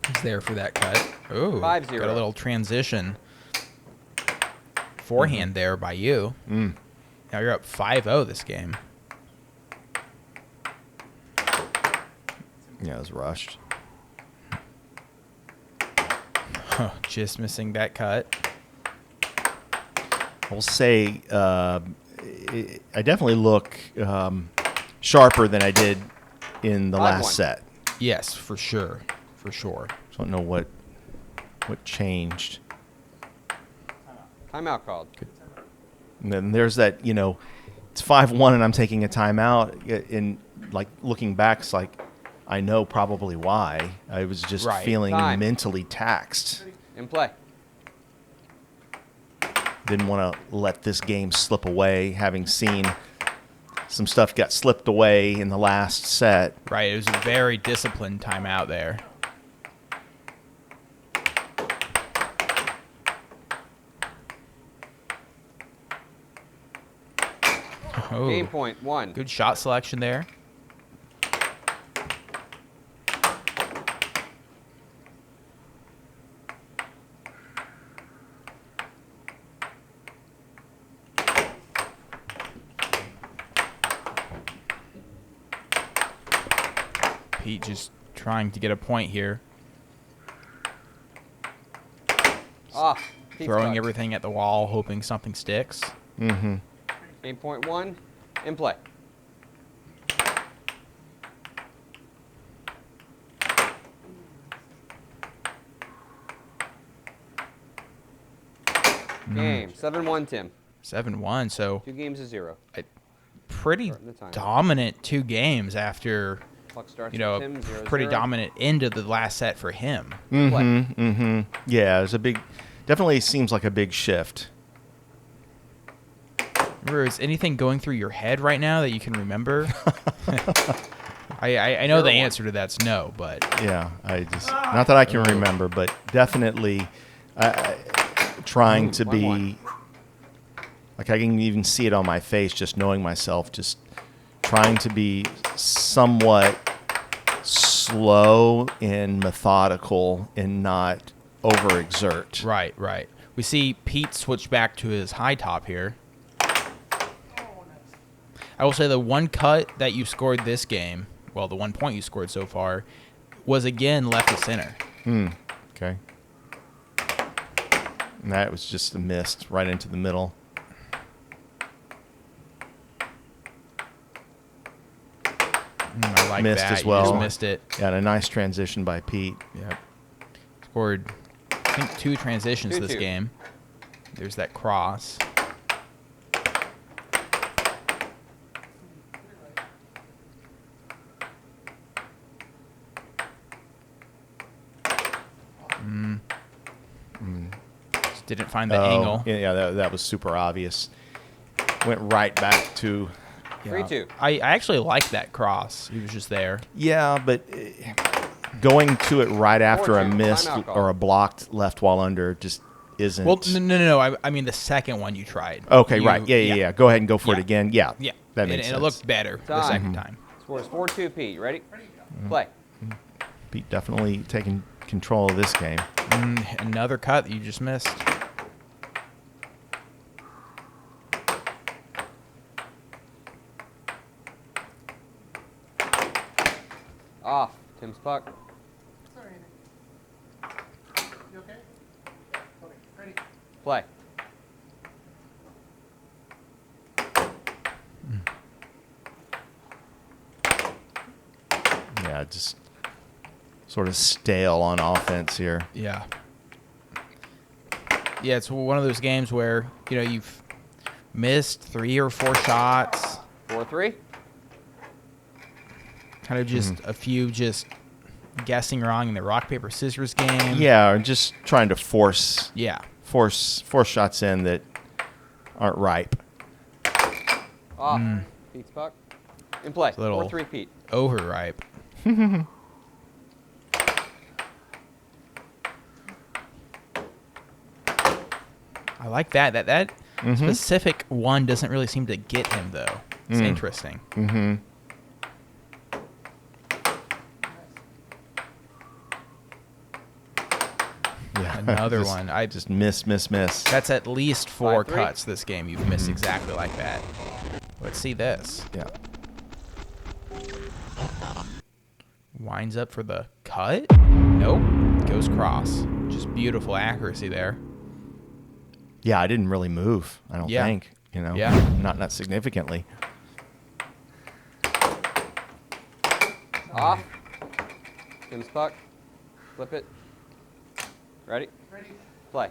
He's there for that cut. Oh, 5-0. got a little transition forehand there by you. Now you're up 5-0 this game. Yeah, it was rushed. Just missing that cut. I will say I definitely look sharper than I did in the 5-1. last set. Yes, for sure. For sure. Don't know what changed. Timeout called. And then there's that, it's 5-1 and I'm taking a timeout. In like looking back, it's like I know probably why. I was just Right. feeling Time. mentally taxed. In play. Didn't want to let this game slip away, having seen some stuff got slipped away in the last set. Right. It was a very disciplined timeout there. Oh, Game point 1. good shot selection there. Pete just trying to get a point here. Pete's Throwing touch. everything at the wall, hoping something sticks. Game point 1. In play. Game 7-1, Tim. 7-1. So 2 games to 0. pretty Starting the time. dominant 2 games after, Clock starts you know, with Tim, 0-0. pretty dominant end of the last set for him. Play. Yeah, there's a big, definitely seems like a big shift. Remember, is anything going through your head right now that you can remember? I know the 0-1. answer to that's no, but Yeah, I just, not that I can remember, but definitely trying to be, 1-1. like I can even see it on my face, just knowing myself, just trying to be somewhat slow and methodical and not overexert. right. We see Pete switch back to his high top here. I will say the one cut that you scored this game, well, the 1 point you scored so far, was again left of center. Okay. And that was just a missed right into the middle. I like Missed that. as You well. just missed it. Yeah, and a nice transition by Pete. Yep. Scored, I think, 2 transitions this 2-2. game. There's that cross. Just didn't find the angle. Yeah, that was super obvious. Went right back to. 3-2. I actually liked that cross. He was just there. Yeah, but going to it right after a 4-2, missed timeout call. or a blocked left while under just isn't. Well, no. I mean the second one you tried. Okay, You- right. Yeah. Go ahead and go for it Yeah. again. Yeah. Yeah. That and, makes and sense. it looked better the Time. second time. Score is 4-2, Pete. You ready? Play. Pete definitely taking control of this game. Another cut that you just missed. Off. Tim's puck. Play. Yeah, just sort of stale on offense here. Yeah. Yeah, it's one of those games where, you know, you've missed 3 or 4 shots. 4-3. Kind of just a few just guessing wrong in the rock, paper, scissors game. Yeah, or just trying to force Yeah. shots in that aren't ripe. Off. Pete's puck. In play. a little- 4-3, Pete. Overripe. I like that. That specific one doesn't really seem to get him, though. It's interesting. Yeah, Another just- one. I Just miss. That's at least 4 5-3. cuts this game. You've missed exactly like that. Let's see this. Yeah. Winds up for the cut. Nope. Goes cross. Just beautiful accuracy there. Yeah, I didn't really move, I don't Yeah. think. You know, Yeah. not significantly. Off. Tim's puck. Flip it. Ready? Play.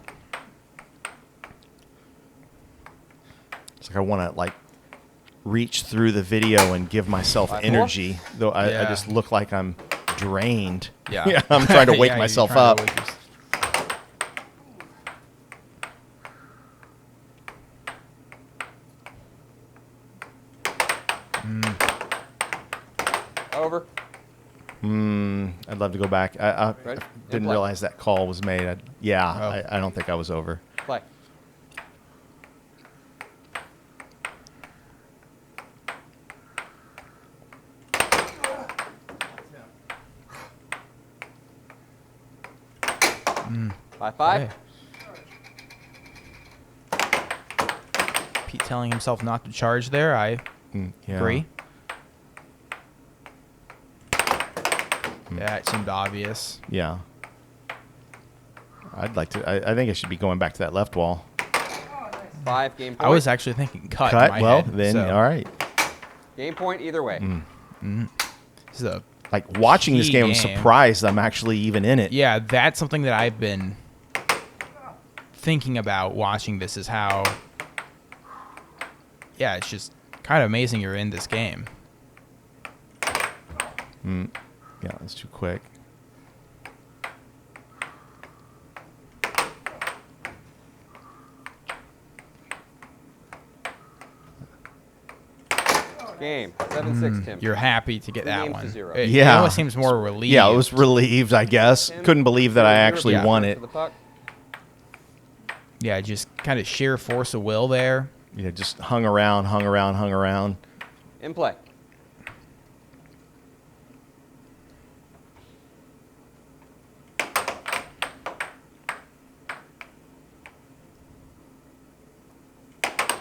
It's like I want to like reach through the video and give myself 5-4. energy, though I Yeah. just look like I'm drained. Yeah. I'm trying to wake Yeah, you're myself trying up. to wake yourself- Over. I'd love to go back. I Ready? didn't play. realize that call was made. Oh. I don't think I was over. Play. By 5. Hey. Pete telling himself not to charge there. I Yeah. agree. Yeah, it seemed obvious. Yeah. I'd like to. I think I should be going back to that left wall. 5 game point. I was actually thinking cut. In Cut. my Well, head, then so all right. Game point either way. this is a- Like watching this Key game, I'm game. surprised I'm actually even in it. yeah, that's something that I've been thinking about watching this is how Yeah, it's just kind of amazing you're in this game. Yeah, that's too quick. Game. 7-6, Tim. You're happy to get that games to one. 0. It Yeah. almost seems more relieved. Yeah, I was relieved, I guess. Tim, Couldn't believe that I 0-0 actually Yeah. won to it. the puck. Yeah, just kind of sheer force of will there. Yeah, just hung around. In play.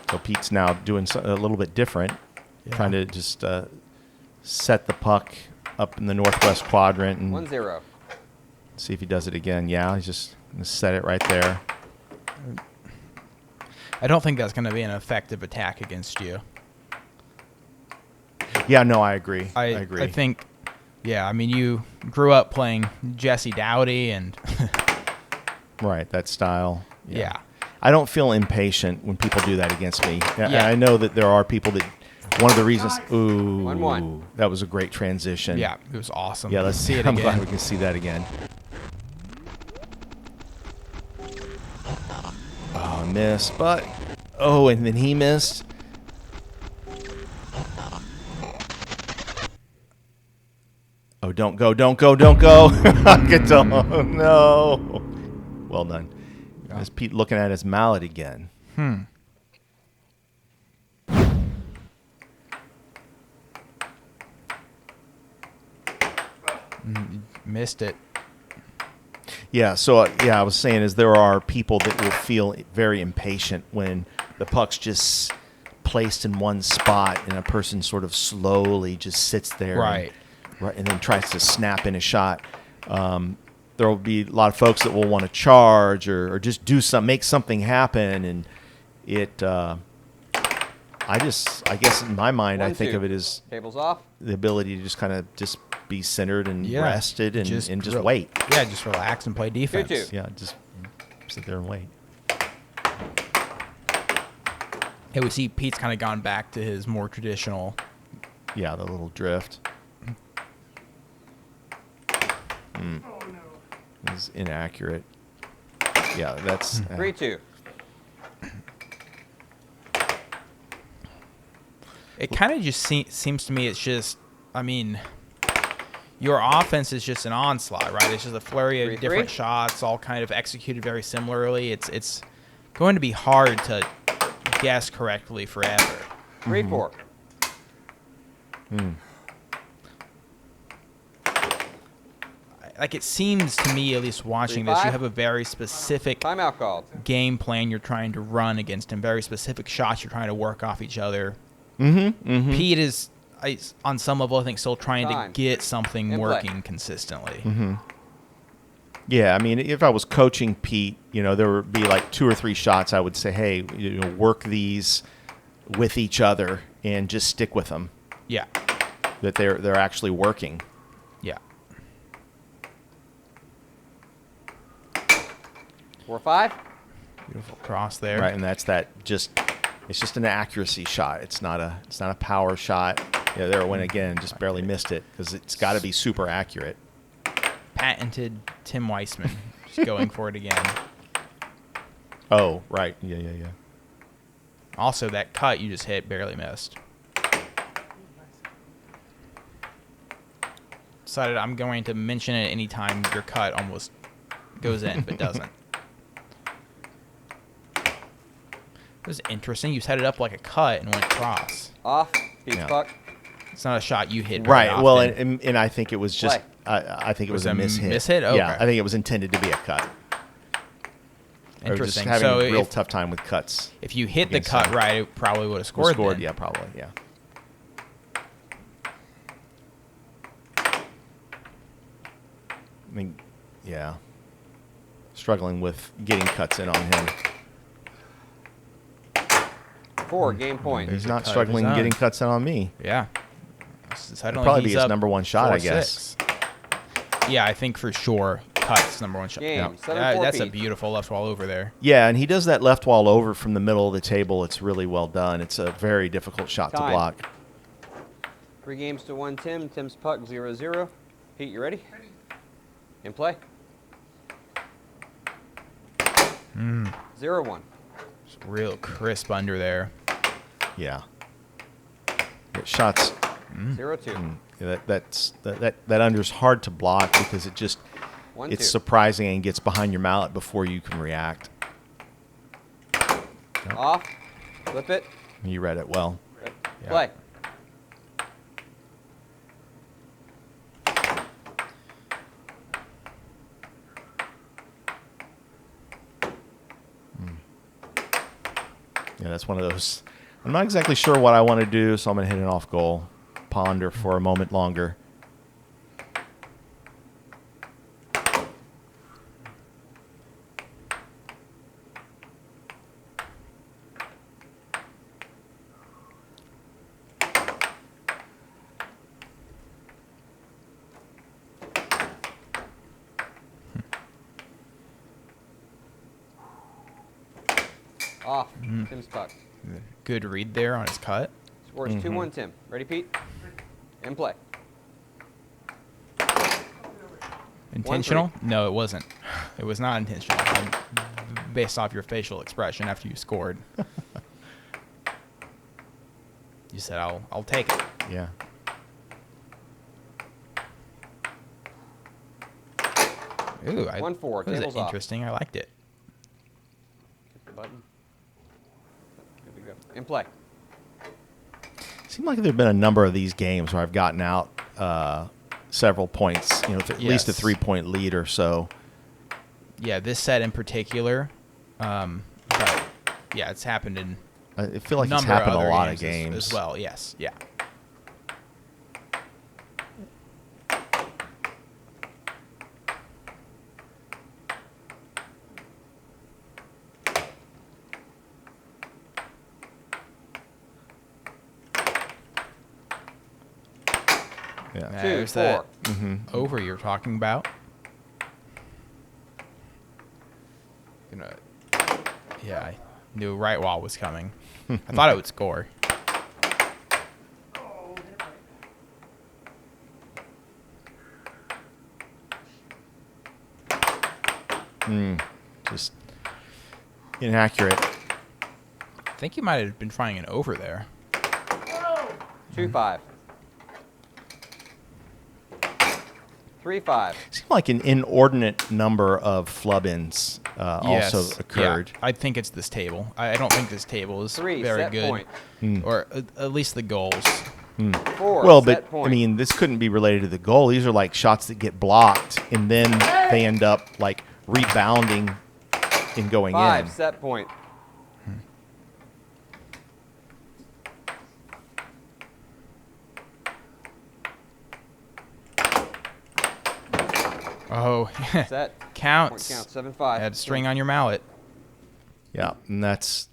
So Pete's now doing a little bit different, Yeah. trying to just set the puck up in the northwest quadrant and 1-0. see if he does it again. Yeah, he's just going to set it right there. I don't think that's going to be an effective attack against you. Yeah, no, I agree. I I agree. I think, yeah, I mean, you grew up playing Jesse Dowdy, and Right, that style. yeah. I don't feel impatient when people do that against me. And Yeah. I know that there are people that one of the reasons. Ooh, 1-1. that was a great transition. Yeah, it was awesome. Yeah, let's see it. I'm glad we can see that again. Oh, missed, but and then he missed. Oh, don't go! Get no. Well done. Is Pete looking at his mallet again? Missed it. Yeah, so I was saying is there are people that will feel very impatient when the puck's just placed in one spot and a person sort of slowly just sits there, Right. and then tries to snap in a shot. There will be a lot of folks that will want to charge or just do make something happen, and it. I guess in my mind, I think 1-2. of it as Tables off. the ability to just kind of just be centered and Yeah. rested and just real- wait. Yeah, just relax and play defense. 2-2. Yeah, just sit there and wait. Hey, we see Pete's kind of gone back to his more traditional. Yeah, the little drift. Is inaccurate. Yeah, that's 3-2. It kind of just seems to me it's just, I mean, your offense is just an onslaught, right? It's just a flurry of 3-3. different shots, all kind of executed very similarly. It's going to be hard to guess correctly forever. 3-4. Like, it seems to me, at least watching this, 3-5. you have a very specific Timeout called. game plan you're trying to run against him, very specific shots you're trying to work off each other. Pete is, on some level, I think, still trying Time. to get something In play. working consistently. yeah. I mean, if I was coaching Pete, there would be like 2 or 3 shots. I would say, hey, work these with each other and just stick with them. Yeah, That they're actually working. yeah. 4-5. Beautiful cross there. Right, and that's it's just an accuracy shot. It's not a power shot. Yeah, there it went again, just barely missed it because it's got to be super accurate. Patented Tim Weissman, just going for it again. Oh, right. Yeah. Also, that cut you just hit barely missed. Decided I'm going to mention it anytime your cut almost goes in, but doesn't. It was interesting. You set it up like a cut and went across. Off. Pete's Yeah. puck. It's not a shot you hit. Very Right. Well, often. and I think it was just Play. I think it was Was a it a mishit. mishit? Yeah, Okay. I think it was intended to be a cut. Or just Interesting. having So a real if, tough time with cuts. if you hit the against cut him. right, it probably would have scored. then. Yeah, probably. Yeah. I mean, yeah. Struggling with getting cuts in on him. 4. Game point. He's a not cut of struggling his own. getting cuts in on me. Yeah. It'd Suddenly probably be he's his up number one shot, I 4-6. guess. Yeah, I think for sure cuts number one shot. Game. Yeah. 7-4 That's a Pete. beautiful left wall over there. Yeah, and he does that left wall over from the middle of the table. It's really well done. It's a very difficult shot to Time. block. 3 games to 1 Tim. Tim's puck 0-0. Pete, you ready? In play. 0-1. It's real crisp under there. Yeah. Shots. 0-2. That under's hard to block because it just 1-2. it's surprising and gets behind your mallet before you can react. Off. Flip it. You read it well. Yeah. Play. Yeah, that's one of those. I'm not exactly sure what I want to do, so I'm going to hit an off goal. Ponder for a moment longer. Off. Tim's puck. Good read there on his cut. Scores 2-1 Tim. Ready, Pete? In play. Intentional? No, it wasn't. It was not intentional. Based off your facial expression after you scored. You said, I'll take it. Yeah. Ooh, 1-4. that was Tables off. interesting. I liked it. Hit the button. Good to go. In play. Seemed like there've been a number of these games where I've gotten out several points, at least a Yes. 3-point lead or so. Yeah, this set in particular. But yeah, it's happened in I feel like it's number happened other a lot of games games. as well. Yes, yeah. Yeah. There's 2-4. that over you're talking about. Yeah, I knew right wall was coming. I thought it would score. Just inaccurate. I think you might have been trying an over there. 2-5. 3-5. Seemed like an inordinate number of flub-ins also occurred. Yeah, I think it's this table. I don't think this table is 3, very set good. point. Or at least the goals. 4, Well, set but point. I mean, this couldn't be related to the goal. These are like shots that get blocked, and then they end up like rebounding and going 5, in. set point. Oh, Set. counts. Point count. 7-5. Add string on your mallet. Yeah, and that's,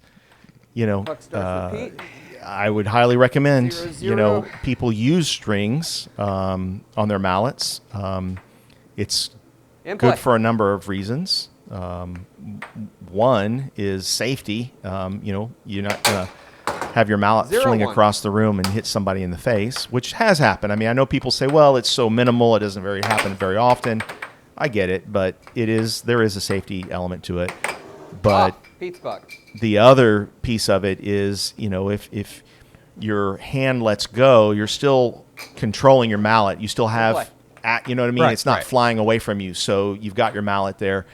Puck starts with Pete. I would highly recommend, 0-0. people use strings on their mallets. It's In play. good for a number of reasons. One is safety. You're not going to have your mallet 0-1. fling across the room and hit somebody in the face, which has happened. I mean, I know people say, well, it's so minimal, it doesn't happen very often. I get it, but there is a safety element to it. But Off. Pete's puck. the other piece of it is, if your hand lets go, you're still controlling your mallet. You still have, you know what I mean? Right, It's not right. flying away from you. So you've got your mallet there.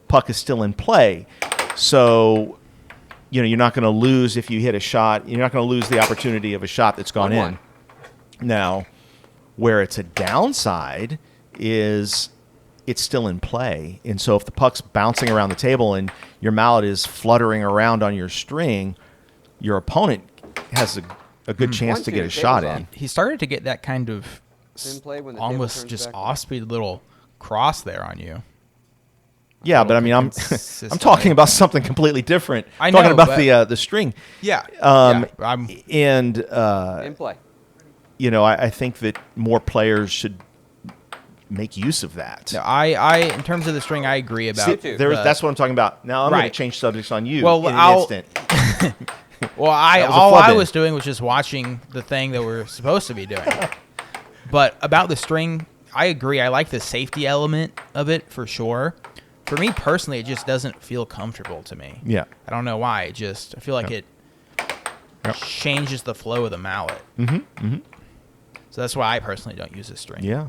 Puck is still in play. So, you're not going to lose if you hit a shot. You're not going to lose the opportunity of a shot that's gone 1-1. in. Now, where it's a downside is it's still in play. And so if the puck's bouncing around the table and your mallet is fluttering around on your string, your opponent has a good chance to 1-2, get a shot table's in. off. He started to get that kind of In play when the table almost turns just back. off-speed little cross there on you. Yeah, but I mean, I'm Consistently. I'm talking about something completely different. I I'm talking know, about but- the string. Yeah. I'm And In play. I think that more players should make use of that. No, I in terms of the string, I agree about. See, that's what I'm talking about. Now I'm going to change subjects on you Well, in an instant. Well, all I was doing was just watching the thing that we're supposed to be doing. But about the string, I agree. I like the safety element of it for sure. For me personally, it just doesn't feel comfortable to me. Yeah. I don't know why. I feel like it changes the flow of the mallet. So that's why I personally don't use a string. Yeah.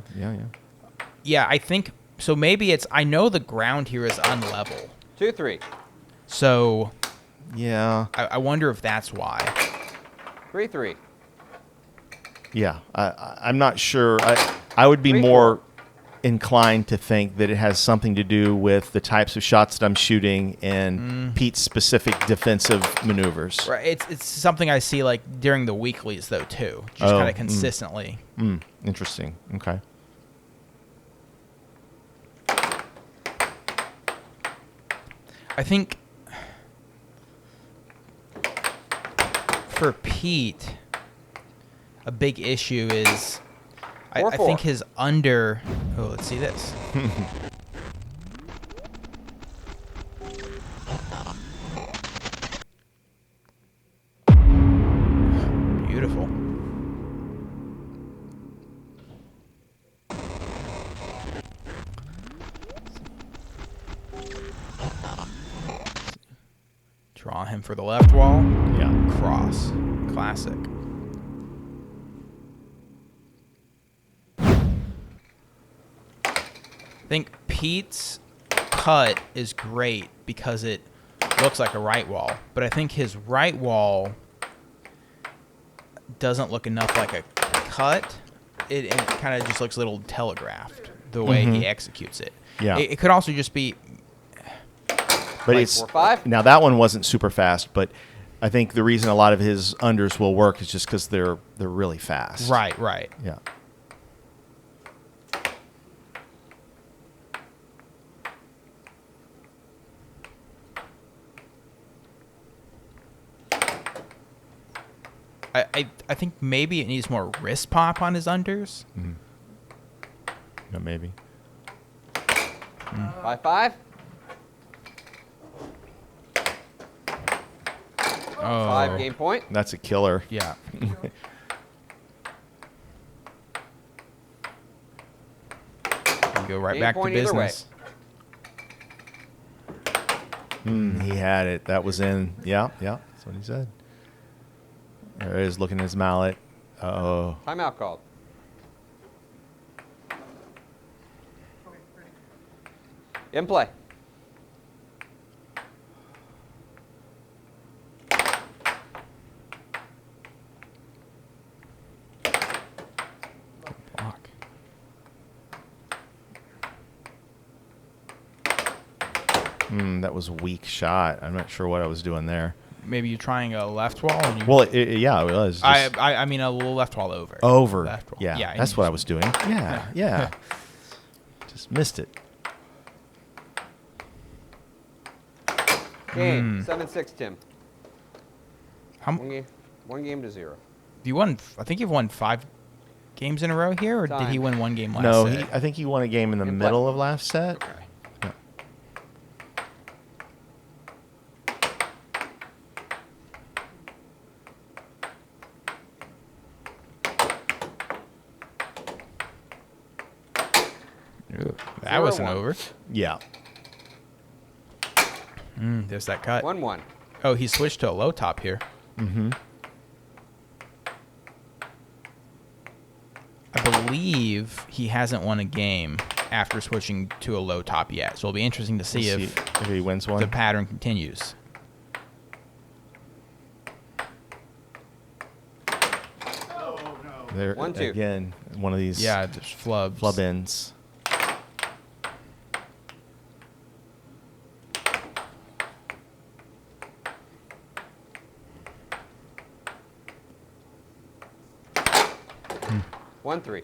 Yeah, I think so. Maybe I know the ground here is unlevel. 2-3. So Yeah. I wonder if that's why. 3-3. Yeah. I'm not sure. I would be 3-4. more inclined to think that it has something to do with the types of shots that I'm shooting and Pete's specific defensive maneuvers. Right. It's something I see like during the weeklies though too. Just kind of consistently. Interesting. Okay. I think for Pete, a big issue is I think his under. Oh, let's see this. Beautiful. Draw him for the left wall. Yeah. Cross. Classic. I think Pete's cut is great because it looks like a right wall, but I think his right wall doesn't look enough like a cut. It kind of just looks a little telegraphed the way he executes it. Yeah. It could also just be. But Like it's 4-5? now that one wasn't super fast, but I think the reason a lot of his unders will work is just because they're really fast. Right. Yeah. I think maybe it needs more wrist pop on his unders. Yeah, maybe. 5-5. Oh. 5 game point. That's a killer. Yeah. You go right Game back to point either way. business. He had it. That was in. Yeah. That's what he said. There he is looking at his mallet. Uh-oh. Timeout called. In play. Block. That was a weak shot. I'm not sure what I was doing there. Maybe you're trying a left wall. And you, Well, yeah, it was. Just I mean a little left wall over. over. Left wall. Yeah, and that's you what I just- was doing. Yeah. Just missed it. Game. 7-6, Tim. How, One game to 0. you won? I think you've won 5 games in a row here, or did he Time. win one game last No, set? I think he won a game in the In play. middle of last set. Okay. Yeah. Ooh, that wasn't 0-1. over. Yeah. There's that cut. 1-1. Oh, he switched to a low top here. I believe he hasn't won a game after switching to a low top yet. So it'll be interesting to see Let's if he wins one. the pattern continues. There 1-2. again, one of these Yeah, just flubs. flub ins. Hmm. 1-3.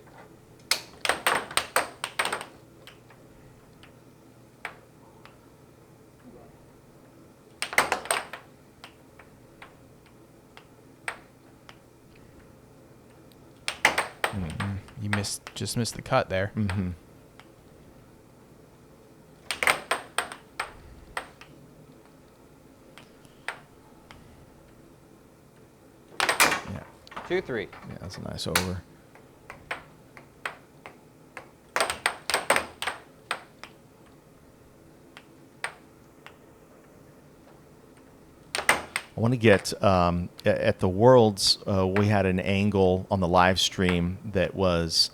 You just missed the cut there. 2-3. Yeah, that's a nice over. I want to get at the Worlds. We had an angle on the live stream that wasn't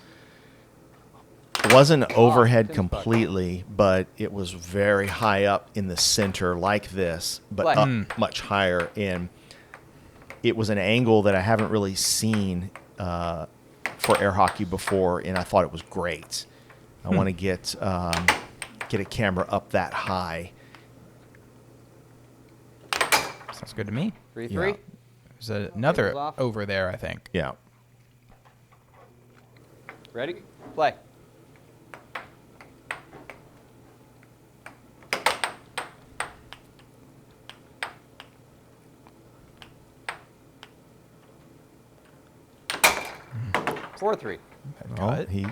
overhead Tim's puck. completely, but it was very high up in the center, like this, but Play. up much higher. And it was an angle that I haven't really seen for air hockey before, and I thought it was great. I want to get a camera up that high. Sounds good to me. 3-3. Yeah. There's another Tables off. over there, I think. Yeah. Ready? Play. Mm. 4-3. Well, Cut. he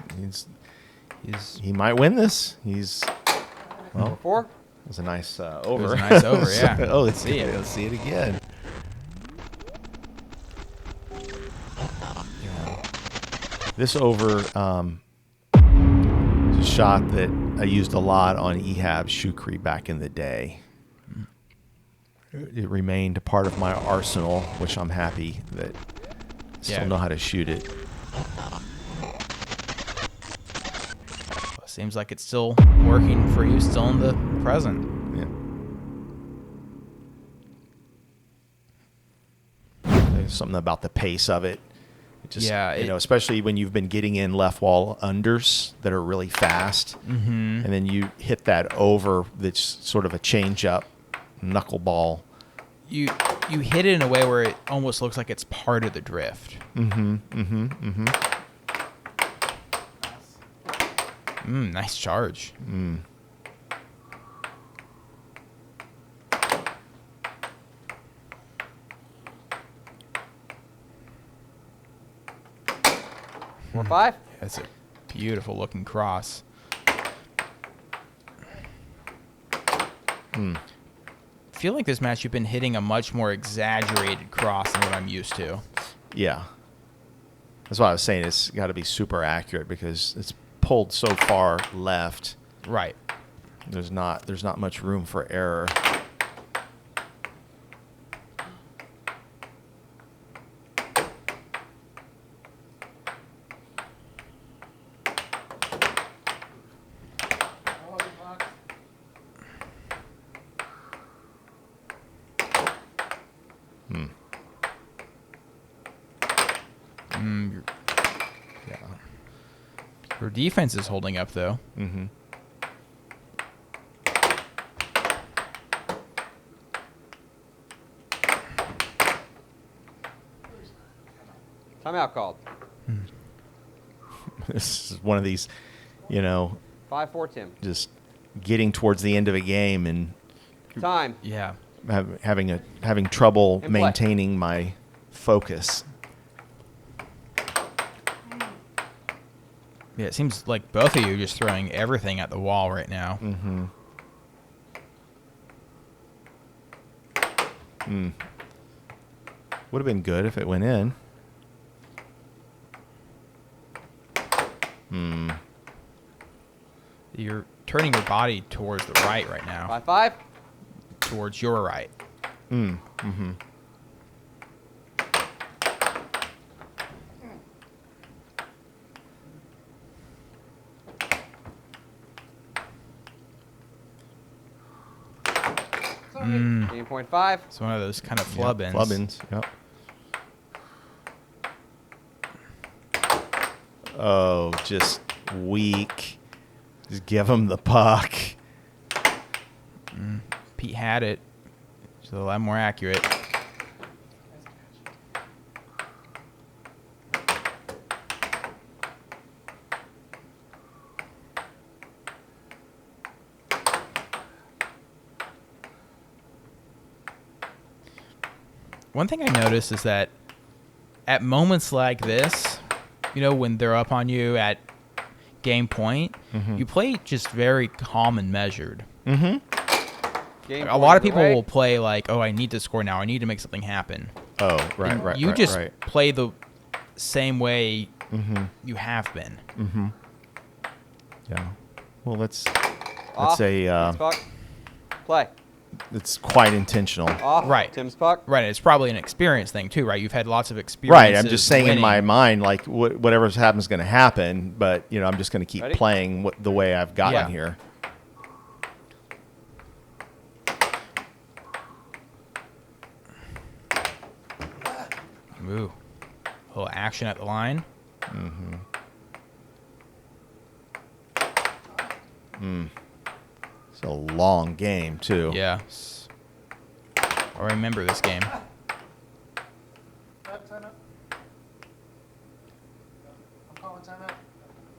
might win this. He's well. 4. It was a nice It over. was a nice over, yeah. Oh, let's See it. Let's see it again. Yeah. This over is a shot that I used a lot on Ehab Shukri back in the day. It remained a part of my arsenal, which I'm happy that I still Yeah. know how to shoot it. Seems like it's still working for you, still in the present. Yeah. There's something about the pace of it. It just, Yeah, especially when you've been getting in left wall unders that are really fast, Mm-hmm. and then you hit that over that's sort of a change up knuckleball. You hit it in a way where it almost looks like it's part of the drift. Nice charge. Four, 5. That's a beautiful looking cross. I feel like this match you've been hitting a much more exaggerated cross than what I'm used to. Yeah. That's why I was saying it's got to be super accurate because it's pulled so far left. Right. There's not much room for error. Yeah. Her defense is holding up, though. Mm-hmm. Timeout called. This is one of these, 5-4, Tim. just getting towards the end of a game and Time. Yeah. having trouble And play. maintaining my focus. Yeah, it seems like both of you are just throwing everything at the wall right now. Would have been good if it went in. You're turning your body towards the right now. 5-5. Towards your right. Mm-hmm. Game point 5. It's one of those kind of flub ins. Flub-ins, yep. Oh, just weak. Just give him the puck. Pete had it. So a lot more accurate. One thing I noticed is that at moments like this, when they're up on you at game point, you play just very calm and measured. Mm-hmm. Game A lot of point people away. will play like, oh, I need to score now. I need to make something happen. Oh, right, And right, you right, just right. play the same way you have been. Yeah. Well, that's Off. a Tim's puck. Play. it's quite intentional. Off. Right. Tim's puck. Right. It's probably an experience thing too, right? You've had lots of experience. Right. I'm just saying in my mind, like whatever happens is going to happen, but I'm just going to keep Ready? playing the way I've gotten Yeah. here. Ooh. A little action at the line. It's a long game too. Yeah. I remember this game.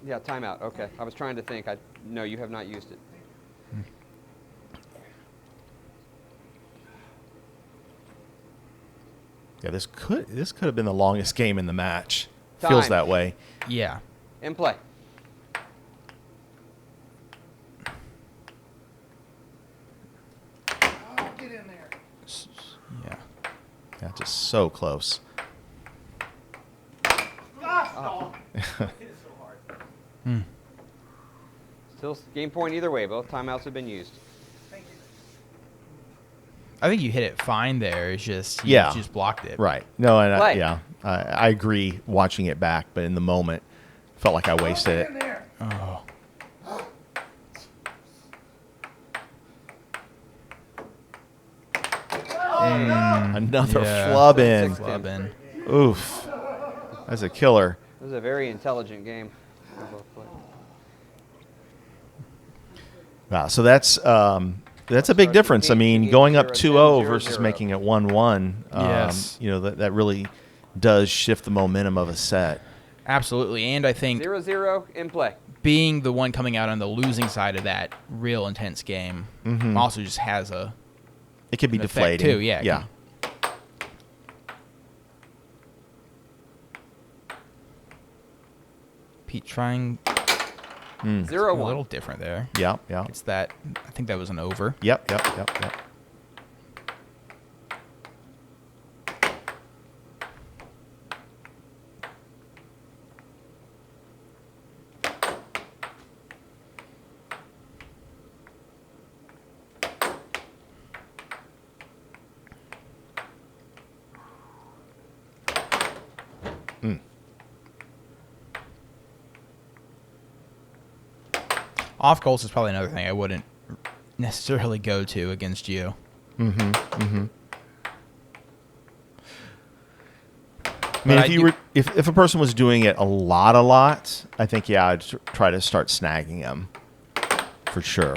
Yeah, timeout. Okay. I was trying to think. No, you have not used it. Yeah, this could have been the longest game in the match. Feels Time. that way. Yeah. In play. Yeah. Yeah, just so close. Still game point either way. Both timeouts have been used. I think you hit it fine there. It's just you Yeah. just blocked it. Right. No, and Play. I agree watching it back, but in the moment, felt like I wasted it. Oh. Another Yeah. flub in. Six. Club in. Oof. That's a killer. It was a very intelligent game. They both played. Wow. So that's a big difference. I mean, going up 2-0 versus making it 1-1. Yes. That really does shift the momentum of a set. Absolutely. And I think 0-0 in play. being the one coming out on the losing side of that real intense game also just has It could be an effect deflating too. Yeah. it Yeah. can- Pete trying a 0-1. little different there. Yeah. Yeah. It's that I think that was an over. Yep. Off goals is probably another thing I wouldn't necessarily go to against you. I mean, But I if you do- were, if a person was doing it a lot, I think I'd try to start snagging them for sure.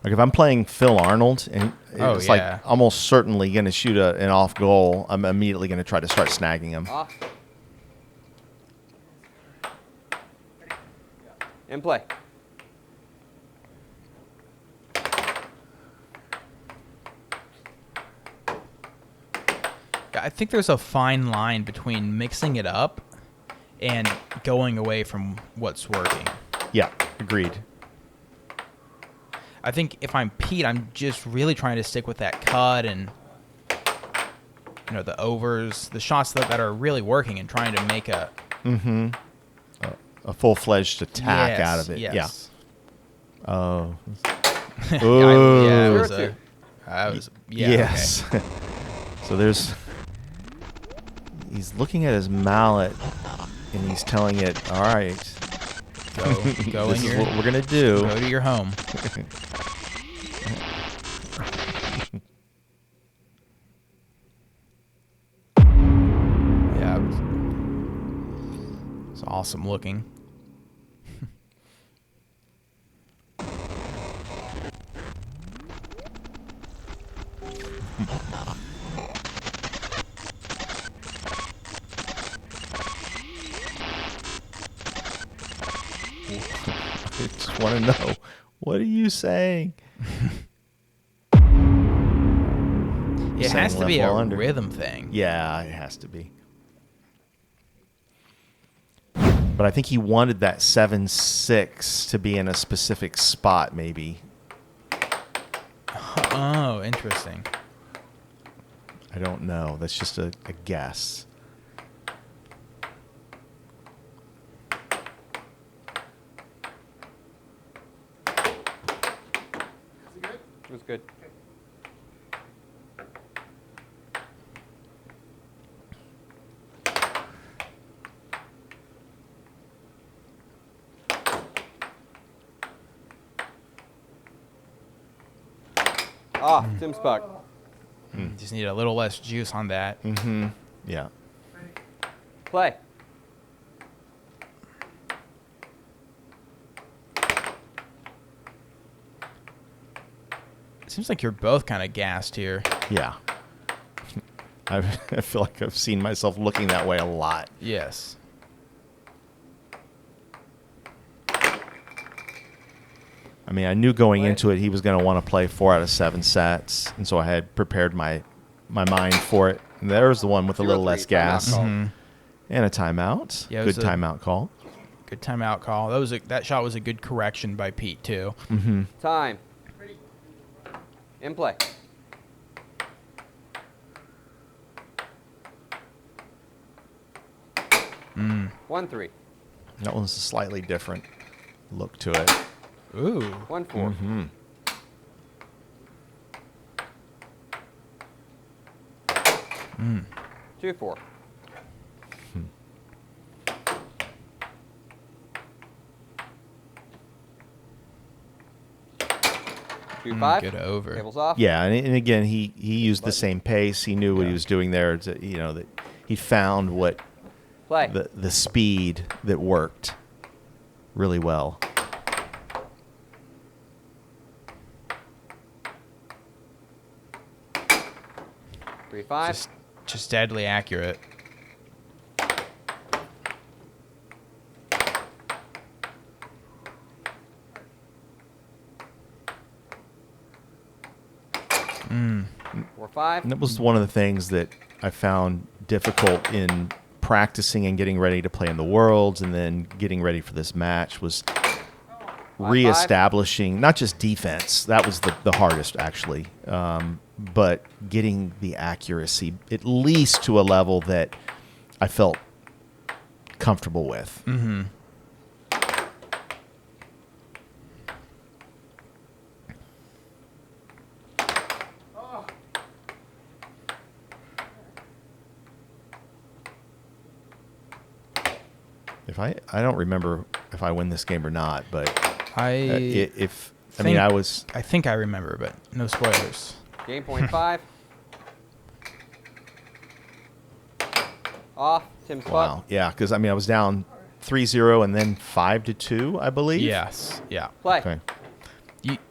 Like if I'm playing Phil Arnold and Oh, it's yeah. like almost certainly going to shoot an off goal, I'm immediately going to try to start snagging him. Off. In play. I think there's a fine line between mixing it up and going away from what's working. Yeah, agreed. I think if I'm Pete, I'm just really trying to stick with that cut and the overs, the shots that are really working, and trying to make a A full-fledged attack yes, out of it. Yes. Yeah. Oh. Yeah, Ooh. yeah, it was Zero-two. Yes. Okay. So he's looking at his mallet and he's telling it, all right, Go in this is your, what we're going to do. go to your home. Yeah, it's awesome looking. I just want to know, what are you saying? It Saying has to left be a wall under. rhythm thing. Yeah, it has to be. But I think he wanted that 7-6 to be in a specific spot, maybe. Oh, interesting. I don't know. That's just a guess. was good. Off. Tim's puck. Just need a little less juice on that. Yeah. Play. It seems like you're both kind of gassed here. Yeah. I feel like I've seen myself looking that way a lot. Yes. I mean, I knew going into it he was going to want to play 4 out of 7 sets, and so I had prepared my mind for it. And there's the one with a little less gas. Timeout call. And a timeout. Yeah, it Good was a- timeout call. Good timeout call. That shot was a good correction by Pete too. Time. In play. Mm. 1-3. That one's a slightly different look to it. Ooh. 1-4. Mm-hmm. Mm. 2-4. Two five. Good over. Tables off. Yeah, and again, he used the same pace. He knew what he was doing there. That he found what Play. the speed that worked really well. 3-5. Just deadly accurate. Mm. 4-5. And that was one of the things that I found difficult in practicing and getting ready to play in the Worlds, and then getting ready for this match was reestablishing not just defense. That was the hardest, actually, but getting the accuracy at least to a level that I felt comfortable with. Mm-hmm. If I don't remember if I win this game or not, but I think I remember, but no spoilers. Game point 5. Off. Tim's wow, puck. yeah, because I was down 3-0 and then 5-2, I believe. Yes. Yeah. Play. Okay.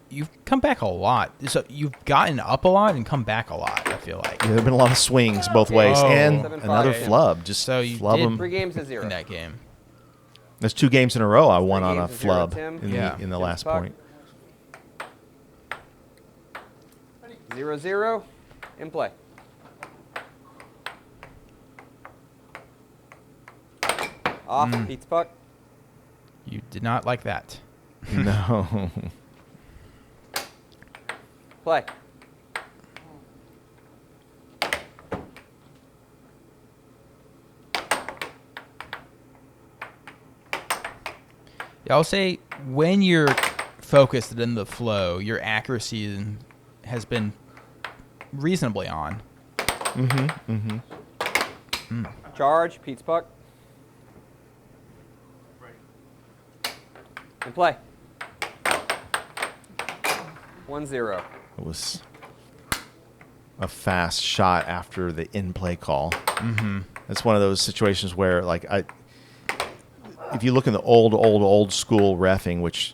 You've come back a lot. So you've gotten up a lot and come back a lot, I feel like. Yeah, there have been a lot of swings both ways, Oh. and 7-5. another flub. Just So you flub did 'em. 3 games to 0. in that game. There's 2 games in a row I won on a games to 0, flub Tim. in Yeah. the Tim's last puck. point. 0-0. In play. Off. Pete's puck. You did not like that. No. Play. Yeah, I'll say when you're focused and in the flow, your accuracy has been reasonably on. Charge. Pete's puck. In play. 1-0. It was a fast shot after the in-play call. It's one of those situations where, if you look in the old school reffing, which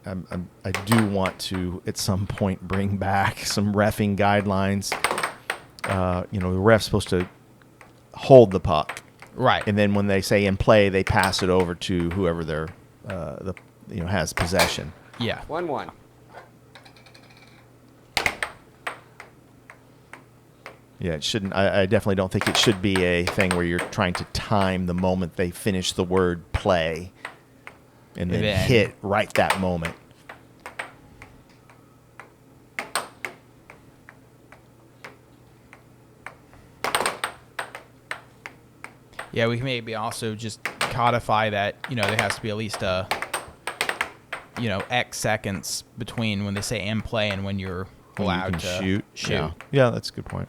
I do want to at some point bring back some reffing guidelines. The ref's supposed to hold the puck, Right. and then when they say in play, they pass it over to whoever has possession. Yeah. 1-1. Yeah, it shouldn't. I definitely don't think it should be a thing where you're trying to time the moment they finish the word play and then hit right that moment. Yeah, we can maybe also just codify that, there has to be at least X seconds between when they say in play and when you're when you allowed can to shoot. Yeah, that's a good point.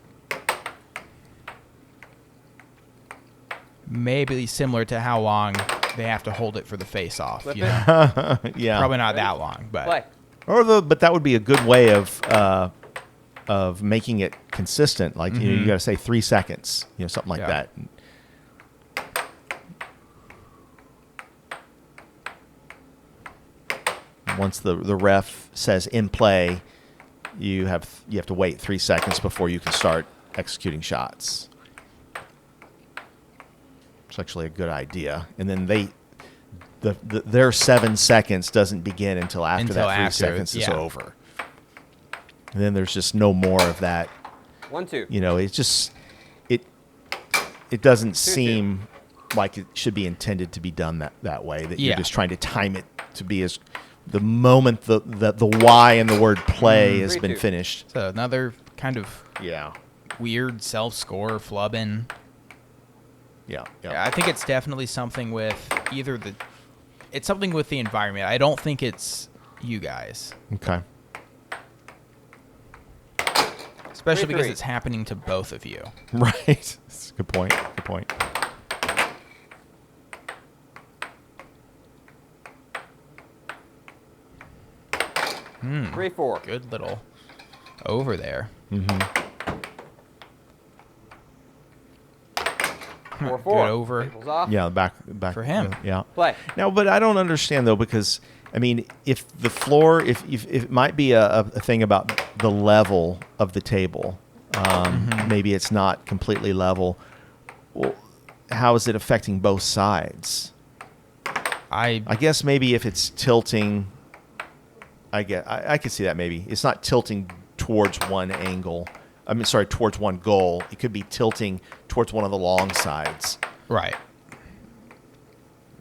Maybe similar to how long they have to hold it for the face-off. Flip You it. know? Yeah. Probably not that long, but Play. But that would be a good way of making it consistent. Like you got to say 3 seconds, something like Yeah. that. Once the ref says in play, you have to wait 3 seconds before you can start executing shots. It's actually a good idea. And then their 7 seconds doesn't begin until after that 3 seconds is over. And then there's just no more of that. 1-2. It's just it doesn't 2-2. seem like it should be intended to be done that way. That you're just trying to time it to be as the moment the Y in the word play has been 3-2. finished. so another kind of Yeah. weird self-score flubbing. Yeah. Yeah, I think it's definitely something with it's something with the environment. I don't think it's you guys, Okay. especially because 3-3. it's happening to both of you. Right. That's a good point. Good point. Hmm. 3-4. Good little over there. 4-4. Good over. Tables off. Yeah, back For him. Yeah. Play. Now, but I don't understand though, because I mean, if the floor, if it might be a thing about the level of the table, maybe it's not completely level. Well, how is it affecting both sides? I guess maybe if it's tilting, I could see that maybe it's not tilting towards one angle. I mean, sorry, towards one goal. It could be tilting towards one of the long sides. right.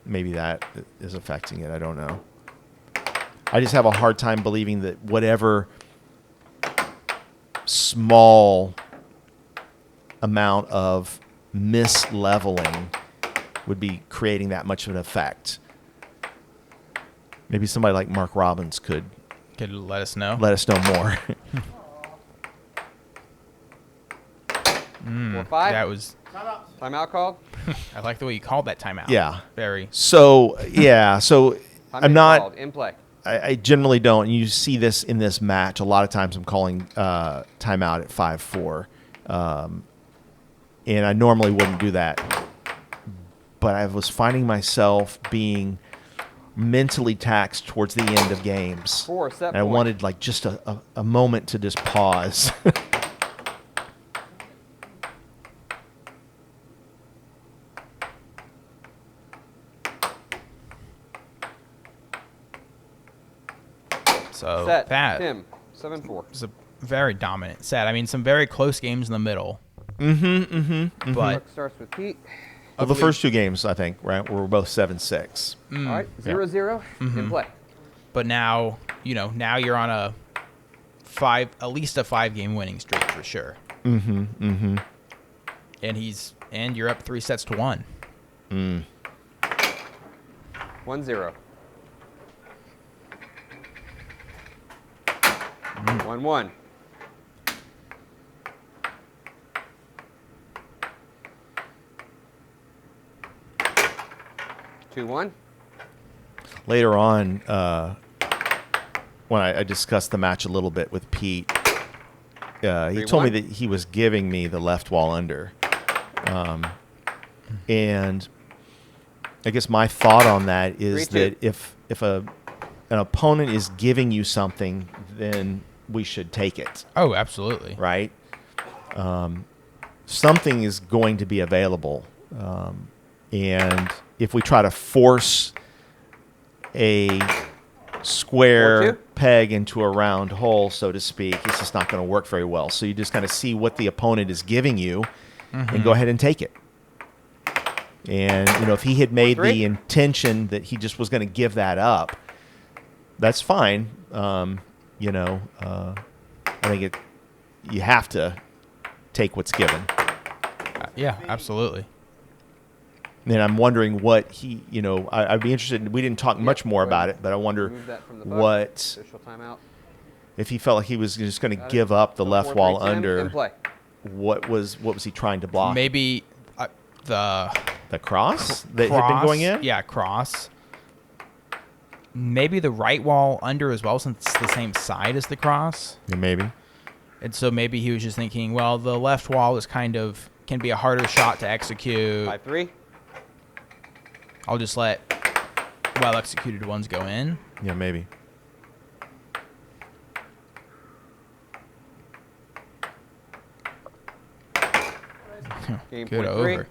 Maybe that is affecting it. I don't know. I just have a hard time believing that whatever small amount of misleveling would be creating that much of an effect. Maybe somebody like Mark Robbins could Could let us know. let us know more. 4-5. That was. Timeout called. I like the way you called that timeout. Yeah. Very. So, yeah. So 5 I'm minutes not. called. In play. I generally don't. And you see this in this match. A lot of times I'm calling timeout at 5-4. And I normally wouldn't do that. But I was finding myself being mentally taxed towards the end of games. 4 set And I point. wanted like just a moment to just pause. So Set. that Tim. 7-4. was a very dominant set. I mean, some very close games in the middle. But Puck starts with Pete. Well, the first two games, I think, right, were both 7-6. All right. 0-0. In play. but now now you're on at least a 5-game winning streak for sure. And you're up 3-1. 1-0. 1-1. 2-1. Later on, when I discussed the match a little bit with Pete, he told me 3-1. that he was giving me the left wall under. And I guess my thought on that is 3-2. that if an opponent is giving you something, then we should take it, Oh, absolutely. right? Something is going to be available. And if we try to force a square 4-2. peg into a round hole, so to speak, it's just not going to work very well. So you just kind of see what the opponent is giving you and go ahead and take it. And, if he had made 4-3. the intention that he just was going to give that up, that's fine. I think you have to take what's given. Yeah, absolutely. And I'm wondering what he, I'd be interested we didn't talk much more about it, but I wonder Remove that from the puck. what Official timeout. if he felt like he was just going to Got it. give up the So left 4-3 wall Tim, under, in play. what was he trying to block? Maybe the cross that cross, had been going in? Yeah, cross. Maybe the right wall under as well, since it's the same side as the cross. Yeah, maybe. And so maybe he was just thinking, well, the left wall is can be a harder shot to execute. 5-3. I'll just let well-executed ones go in. Yeah, maybe. Game Good point over. 3.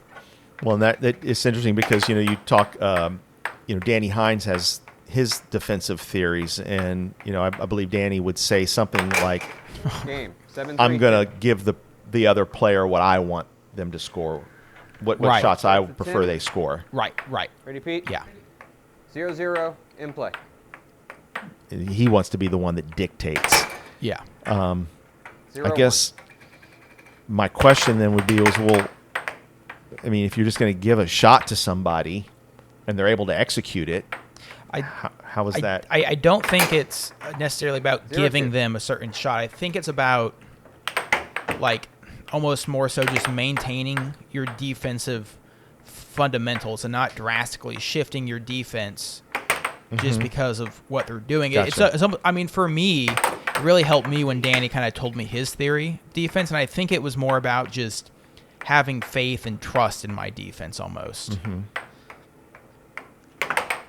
Well, and that it's interesting because you talk, Danny Hines has his defensive theories, and I believe Danny would say something like, Game 7-3. "I'm gonna give the other player what I want them to score, what Right. shots I That's a prefer 10. they score." Right. Ready, Pete? Yeah. 0-0 in play. He wants to be the one that dictates. Yeah. 0-1. I guess my question then would be well, I mean, if you're just going to give a shot to somebody and they're able to execute it, how is that? I don't think it's necessarily about 0-2. giving them a certain shot. I think it's about, like, almost more so just maintaining your defensive fundamentals and not drastically shifting your defense just because of what they're doing. Gotcha. I mean, for me, it really helped me when Danny kind of told me his theory defense, and I think it was more about just having faith and trust in my defense almost.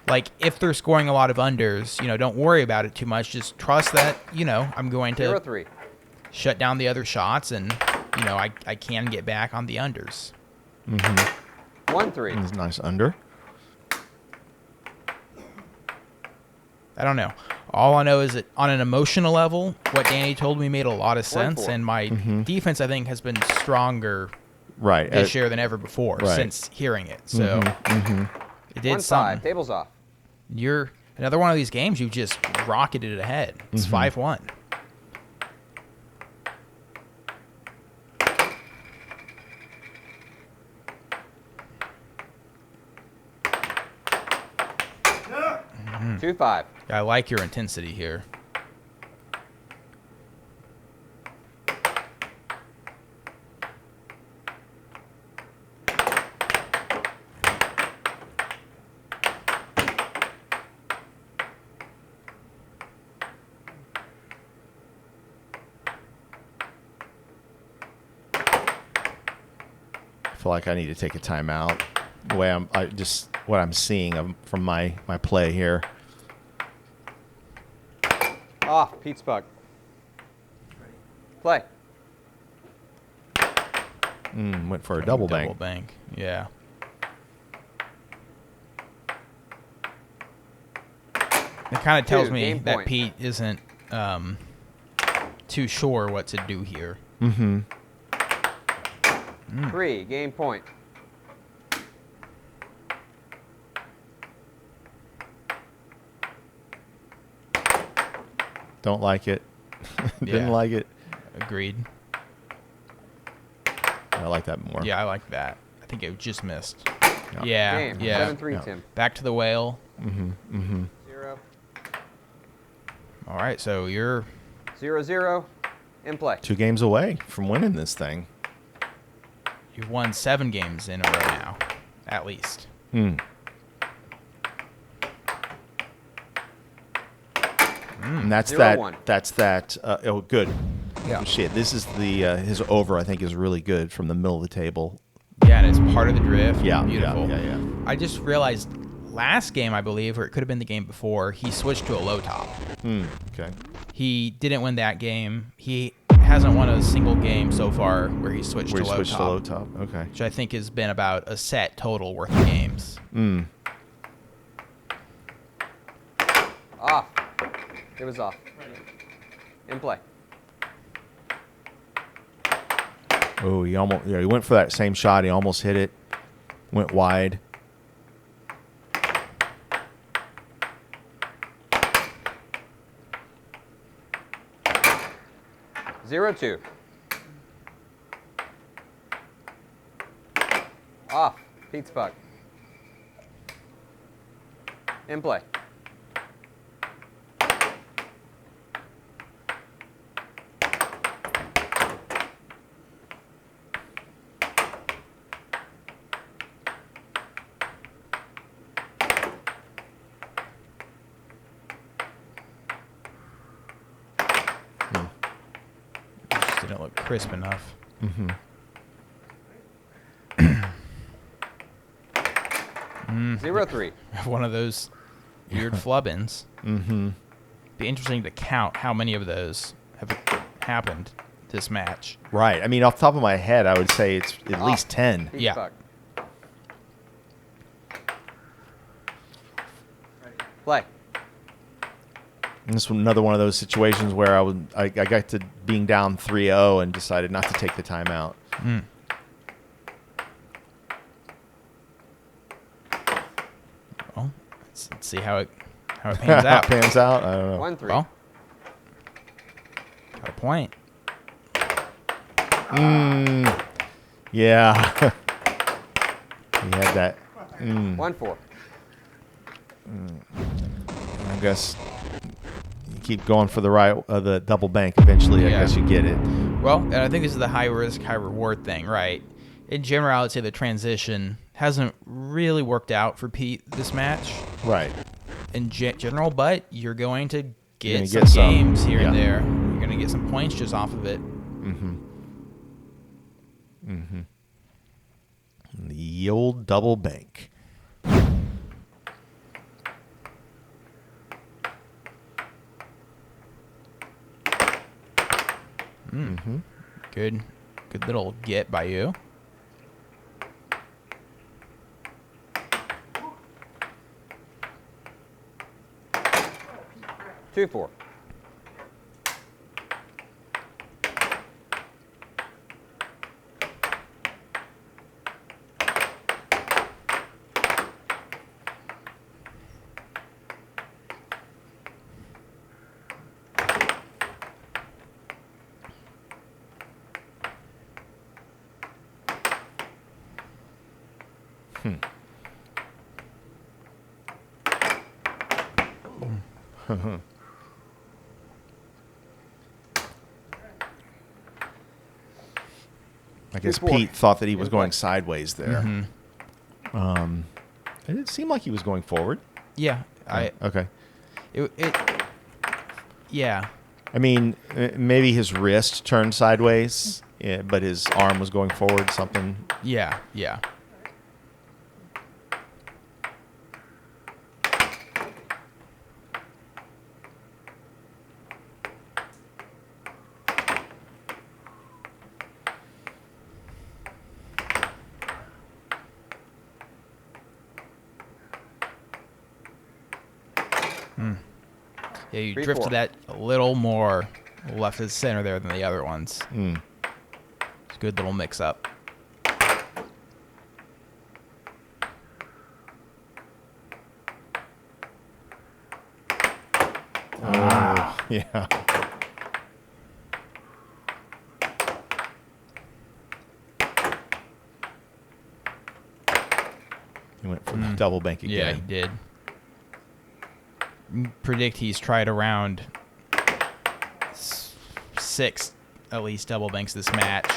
Like, if they're scoring a lot of unders, don't worry about it too much. Just trust that, I'm going to 0-3. shut down the other shots, and, I can get back on the unders. 1-3. It's nice under. I don't know. All I know is that on an emotional level, what Danny told me made a lot of sense, 1-4. and my defense, I think, has been stronger Right. this year than ever before Right. since hearing it. So it did 1-5. something. Tables off. You're another one of these games you just rocketed it ahead. It's 5-1. Hmm. 2-5. I like your intensity here. I feel like I need to take a timeout. The way what I'm seeing from my play here. Off. Pete's puck. Play. Went for a double bank. Double bank. Yeah. It kind of tells me game that point. Pete isn't too sure what to do here. 3. Game point. Don't like it. Didn't Yeah. like it. Agreed. I like that more. Yeah, I like that. I think it just missed. Yeah. Yeah. Game. Yeah. 7-3, Yeah. Tim. Back to the whale. 0. All right, so you're 0-0 in play. 2 games away from winning this thing. you've won 7 games in a row now, at least. And that's 0-1. that. Oh, good. Yeah. Shit. This is his over. I think is really good from the middle of the table. Yeah, and it's part of the drift. Yeah. Beautiful. Yeah. I just realized last game, I believe, or it could have been the game before, he switched to a low top. Okay. He didn't win that game. He hasn't won a single game so far where he switched Where to he low switched top. to low top. Okay. Which I think has been about a set total worth of games. Off. It was off. In play. Oh, he went for that same shot. He almost hit it. Went wide. Zero two. Off. Pete's puck. In play. Didn't look crisp enough. Mm-hmm. 0-3. One of those weird flubbins. Mm-hmm. Be interesting to count how many of those have happened this match. Right. I mean, off the top of my head, I would say it's at least 10. Pete's Yeah. puck. Play. And this was another one of those situations where I got to being down 3-0 and decided not to take the timeout. Mm. Well, let's see how it pans out. Pans out? I don't know. 1-3. Well, got a point. Yeah. He had that. 1-4. I guess you keep going for the double bank. Eventually, I Yeah. guess you get it. Well, and I think this is the high risk, high reward thing, right? In general, I would say the transition hasn't really worked out for Pete this match Right. in general, but you're going to gonna get get some some, games here and yeah. there. You're going to get some points just off of it. Mm-hmm. Mm-hmm. The old double bank. Mm-hmm. Good little get by you. Two, 4. I guess 2-4. Pete thought that he was In going play. sideways there. It seemed like he was going forward. Yeah, Okay. yeah. I mean, maybe his wrist turned sideways, yeah, but his arm was going forward. Something. Yeah. Yeah, you 3-4. drifted that a little more left to center there than the other ones. It's a good little mix up. Yeah. He went for the double bank again. Yeah, he did. Predict he's tried around 6 at least double banks this match.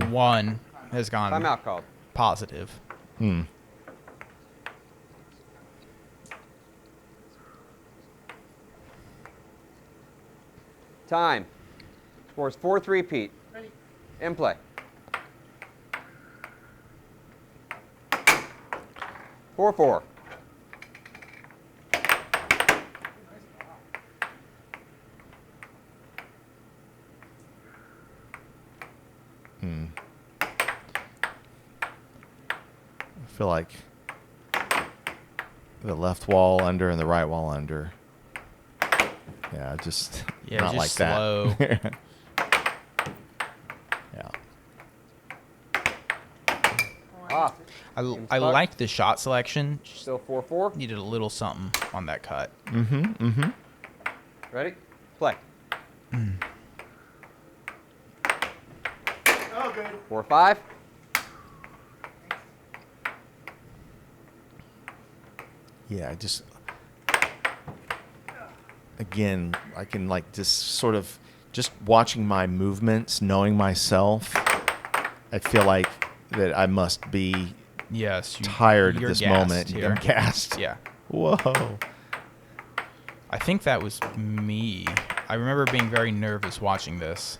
One has gone Timeout called. Hmm. positive. Time. Scores 4-3, Pete. Ready. In play. 4-4. I feel like the left wall under and the right wall under. Yeah, just not Just like slow. that. Yeah. Off. I liked the shot selection. Just Still 4-4. needed a little something on that cut. Ready? Play. Oh, good. 4-5. Yeah, I just again, I can like just sort of just watching my movements, knowing myself. I feel like that I must be Yes, tired at you're this gassed moment. here. I'm gassed. Yeah. Whoa. I think that was me. I remember being very nervous watching this.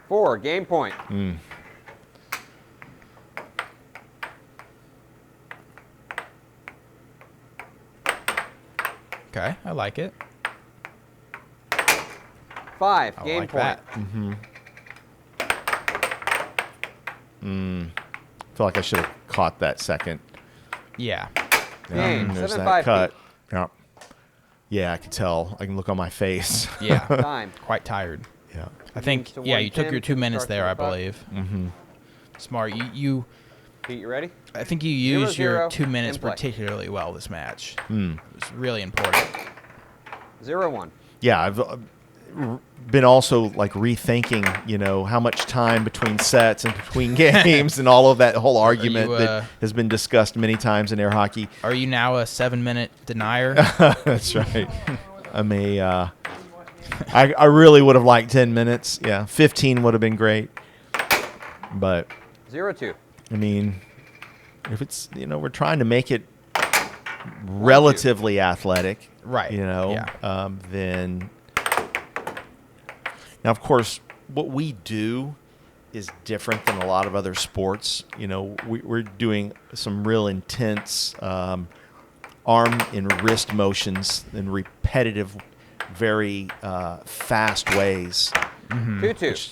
Four, game point. Okay, I like it. Five, I game like point. that. Feel like I should have caught that second. Yeah. Game, There's 7-5 that cut. Pete. Yeah. Yeah, I could tell. I can look on my face. Yeah. Time. Quite tired. Yeah. I think, to yeah, one you took Tim. your 2 Tim minutes starts there, with I the puck. believe. Mm-hmm. Smart. Pete, you ready? I think you used 0-0 your 2 minutes in play. particularly well this match. It was really important. 0-1. Yeah, I've been also like rethinking, how much time between sets and between games and all of that whole argument you, that has been discussed many times in air hockey. Are you now a 7-minute denier? That's right. I really would have liked 10 minutes. Yeah, 15 would have been great. But 0-2. I mean, if it's, we're trying to make it relatively athletic, Right. Yeah. then now, of course, what we do is different than a lot of other sports. We're doing some real intense arm and wrist motions in repetitive, very fast ways. 2-2. Which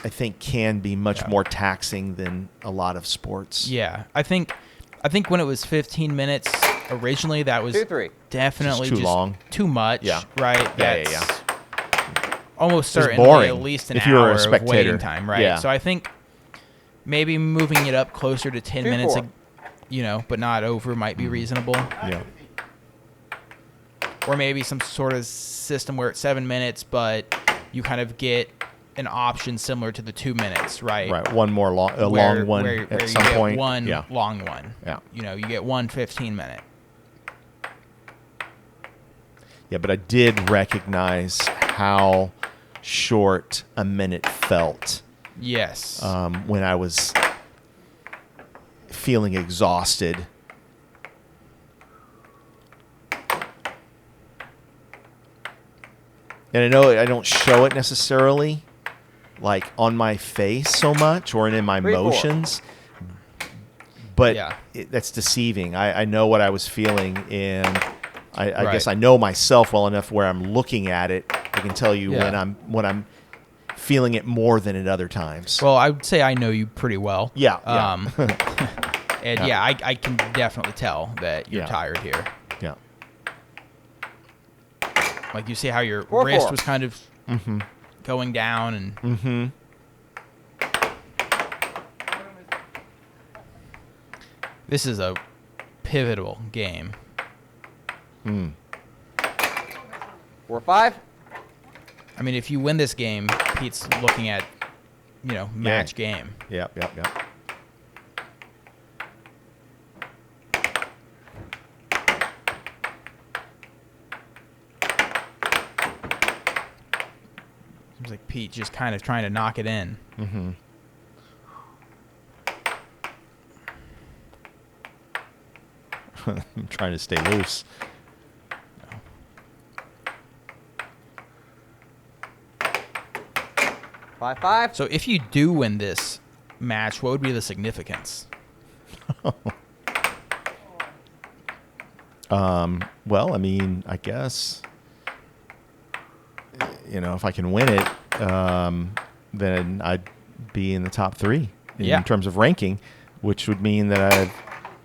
I think can be much more taxing than a lot of sports. Yeah. I think when it was 15 minutes originally, that was 2-3. definitely Just too long. too much. Yeah. Right. Yeah. That's almost It's certainly boring at least an if you were hour a of spectator. waiting time. Right. Yeah. So I think maybe moving it up closer to 10 minutes, 2-4. but not over might be reasonable. Yeah. Or maybe some sort of system where it's 7 minutes, but you kind of get an option similar to the 2 minutes, right? Right. One more long one where at you some get point. one Yeah. long one. Yeah. You get one 15-minute. Yeah, but I did recognize how short a minute felt Yes. when I was feeling exhausted. And I know I don't show it necessarily, like on my face so much or in my 3-4. motions, but Yeah. that's deceiving. I know what I was feeling, and I Right. guess I know myself well enough where I'm looking at it. I can tell you Yeah. when I'm feeling it more than at other times. Well, I would say I know you pretty well. Yeah, And Yeah. I can definitely tell that you're Yeah. tired here. yeah. Like you see how your 4-4. wrist was kind of going down, and this is a pivotal game. 4-5. I mean, if you win this game, Pete's looking at, match game. Yep. Seems like Pete just kind of trying to knock it in. I'm trying to stay loose. 5-5. So if you do win this match, what would be the significance? Well, I mean, I guess, if I can win it, then I'd be in the top 3 in terms of ranking, which would mean that I've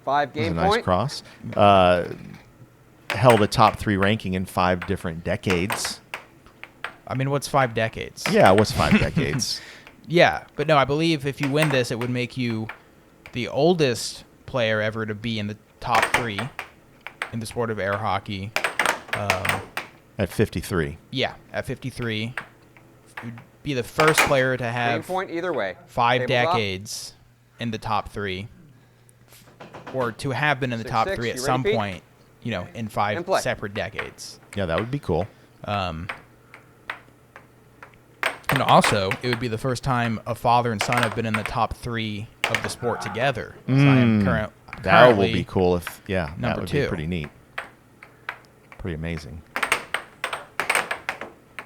5 That's a game nice point. cross. Held a top 3 ranking in 5 different decades. I mean, what's 5 decades? Yeah, what's 5 decades? Yeah, but no, I believe if you win this, it would make you the oldest player ever to be in the top 3 in the sport of air hockey. At 53. Yeah, at 53. You'd be the first player to Game have point either way. 5 Tables up. decades in the top 3. Or to have been in the top 6-6. 3 at You ready, some Pete? point, in And 5 play. separate decades. Yeah, that would be cool. And also, it would be the first time a father and son have been in the top 3 of the sport together. So I am That will currently be cool if, that number would 2. be pretty neat. Pretty amazing.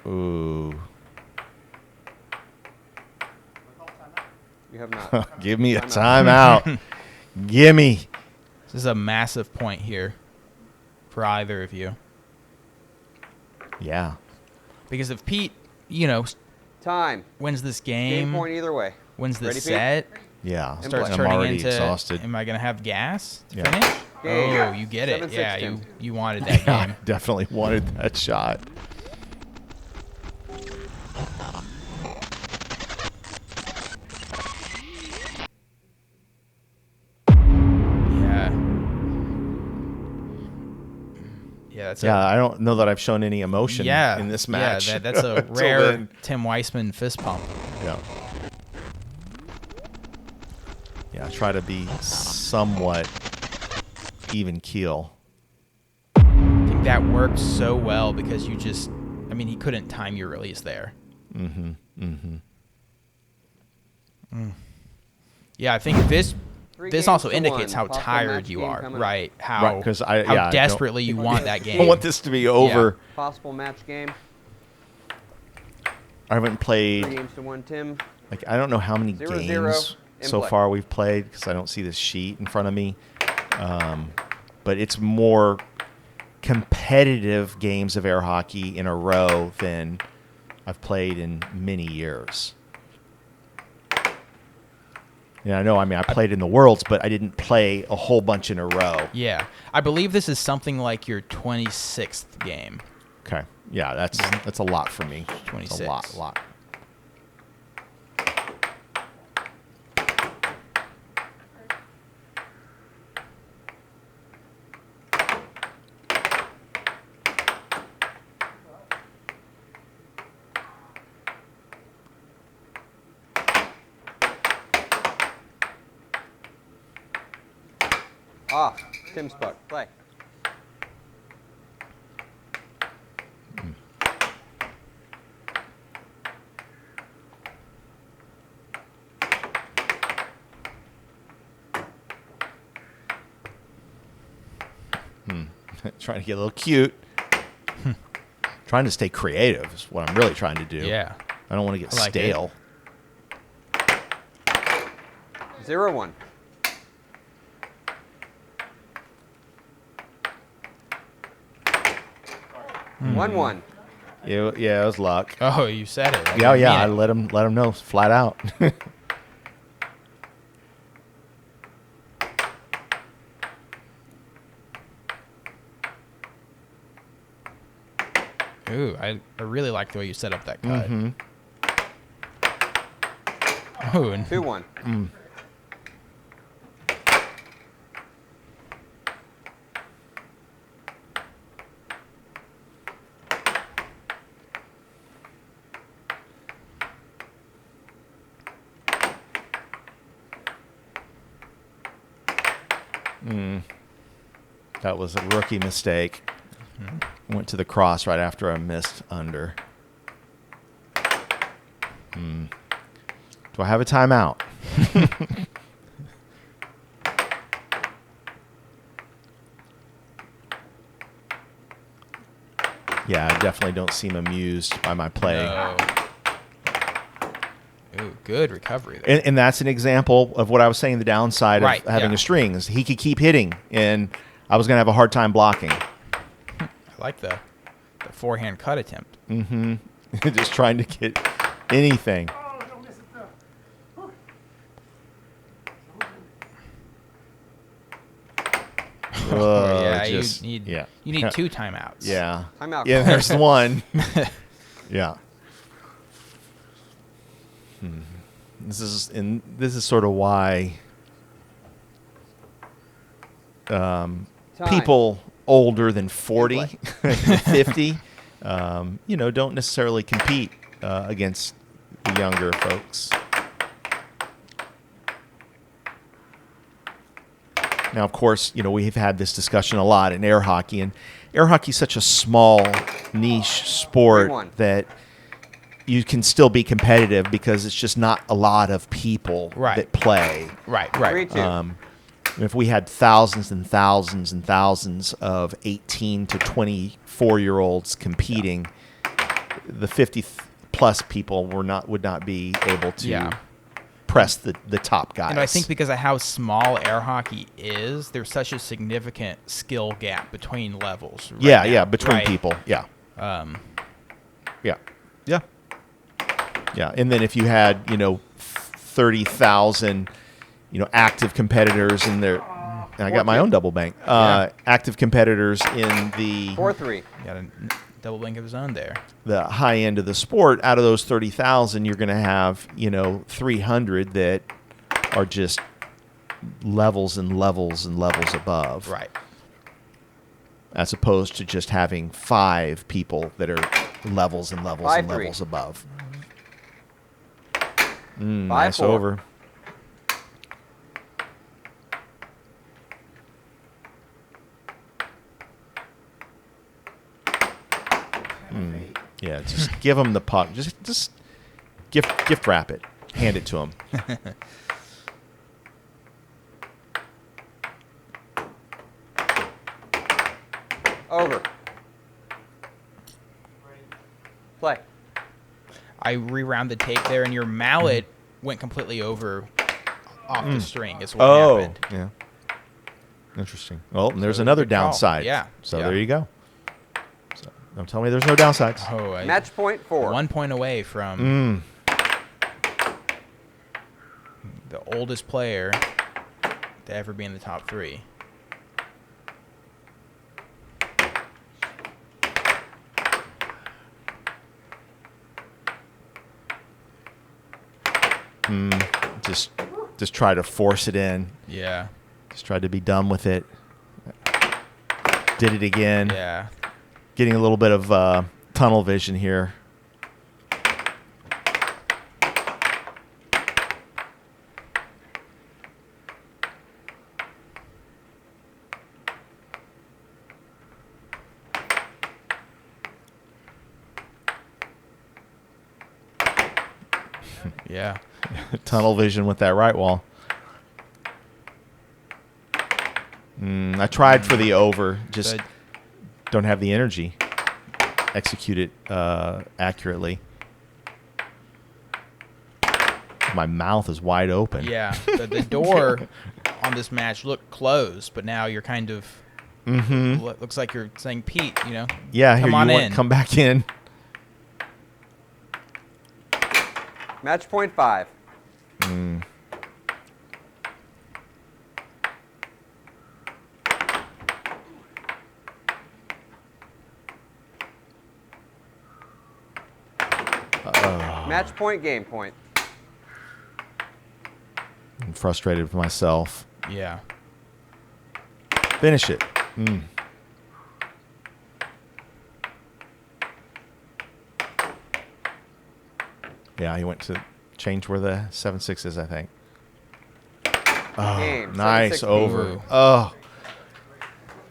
Ooh. You have not. Give me a timeout. Gimme. This is a massive point here for either of you. Yeah. Because if Pete, Time. wins this Game game, point either way. wins this Ready, Pete? set, Yeah. starts I'm turning already into, exhausted. am I going to have gas to Yeah. finish? Game. Oh, you get it. 7-6, Yeah, Tim. you wanted that I game. definitely wanted that shot. Yeah. Yeah, that's Yeah, I don't know that I've shown any emotion in this match. Yeah, that's a Until rare then. Tim Weissman fist pump. Yeah. Yeah, try to be somewhat even keel. I think that worked so well because he couldn't time your release there. Mm-hmm. Mm-hmm. Yeah, I think this 3 this games also to indicates 1. how Possible tired match you game are, coming up. right? How Right, 'cause I don't- desperately you want that I game. want this to be over. Possible match game. I haven't 3 played, games to 1 Tim. I don't know how many 0-0 games in so play. far we've played because I don't see this sheet in front of me. But it's more competitive games of air hockey in a row than I've played in many years. Yeah, I know. I played in the Worlds, but I didn't play a whole bunch in a row. Yeah, I believe this is something like your 26th game. Okay. Yeah, that's a lot for me. 26. It's a lot. Off. Tim's puck. Play. Trying to get a little cute. Trying to stay creative is what I'm really trying to do. Yeah. I don't want to get I like it. stale. 0-1. Hmm. 1-1. Yeah, it was luck. Oh, you said it. Yeah, didn't I mean it. let him know flat out. Ooh, I really like the way you set up that cut. Mm-hmm. Oh, and 2-1. That was a rookie mistake. Went to the cross right after I missed under. Do I have a timeout? Yeah, I definitely don't seem amused by my play. no. Ooh, good recovery there. And that's an example of what I was saying, the downside Right, of having yeah. a string is he could keep hitting, and I was going to have a hard time blocking. I like the forehand cut attempt. Just trying to get anything. Oh, yeah, just- you need yeah. you need 2 timeouts. Yeah. Timeout. Yeah, there's the one. Yeah. This is sort of why Time. people older than 40, Play. 50, don't necessarily compete against the younger folks. Now, of course, we've had this discussion a lot in air hockey, and air hockey is such a small niche sport 3-1. that, you can still be competitive because it's just not a lot of people Right. that play. Right. 3-2. If we had thousands and thousands and thousands of 18 to 24-year-olds competing, the 50-plus people would not be able to press the top guys. And I think because of how small air hockey is, there's such a significant skill gap between levels. Right now, between right? people. Yeah. Yeah. And then if you had, 30,000, active competitors in there, and I got my own double bank, active competitors in the 4-3. Got a double bank of his own there. the high end of the sport. Out of those 30,000, you're going to have, 300 that are just levels and levels and levels above. Right. As opposed to just having 5 people that are levels and levels and 5-3. levels above. Nice 5-4. over. Yeah, just give him the puck. Just gift wrap it. Hand it to him. Over. Play. I rewound the tape there, and your mallet went completely over off the string. Is what happened. Yeah. Interesting. Well, and there's another good call. downside. Yeah. So Yeah. there you go. So don't tell me there's no downsides. Oh, Match point 4. 1 point away from the oldest player to ever be in the top 3. Just try to force it in. Yeah. Just tried to be done with it. Did it again. Yeah. Getting a little bit of tunnel vision here. Yeah. Tunnel vision with that right wall. I tried for the over. Just Good. don't have the energy. Execute it accurately. My mouth is wide open. Yeah. The door on this match looked closed, but now you're kind of looks like you're saying, Pete, Yeah, here come on you want in. come back in. Match point 5. Match point, game point. I'm frustrated with myself. Yeah. Finish it. Yeah, he went to change where the 7-6 is, I think. Game. Nice 7-6 over. Ooh. Oh,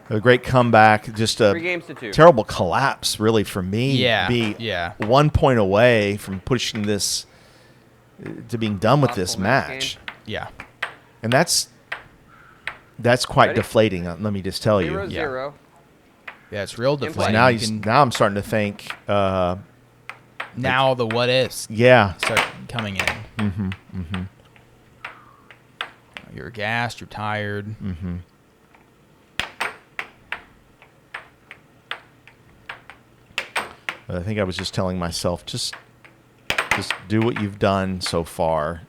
a great comeback. Just a 3 games to 2. terrible collapse, really, for me. Yeah, Be yeah. 1 point away from pushing this to being done with this Possible match match, Yeah. and that's quite Ready? deflating. Let me just tell you. 0-0. Yeah, it's real play. deflating. Now You can- now I'm starting to think. now the what ifs Yeah. start coming in. You're gassed. You're tired. But I think I was just telling myself, just do what you've done so far.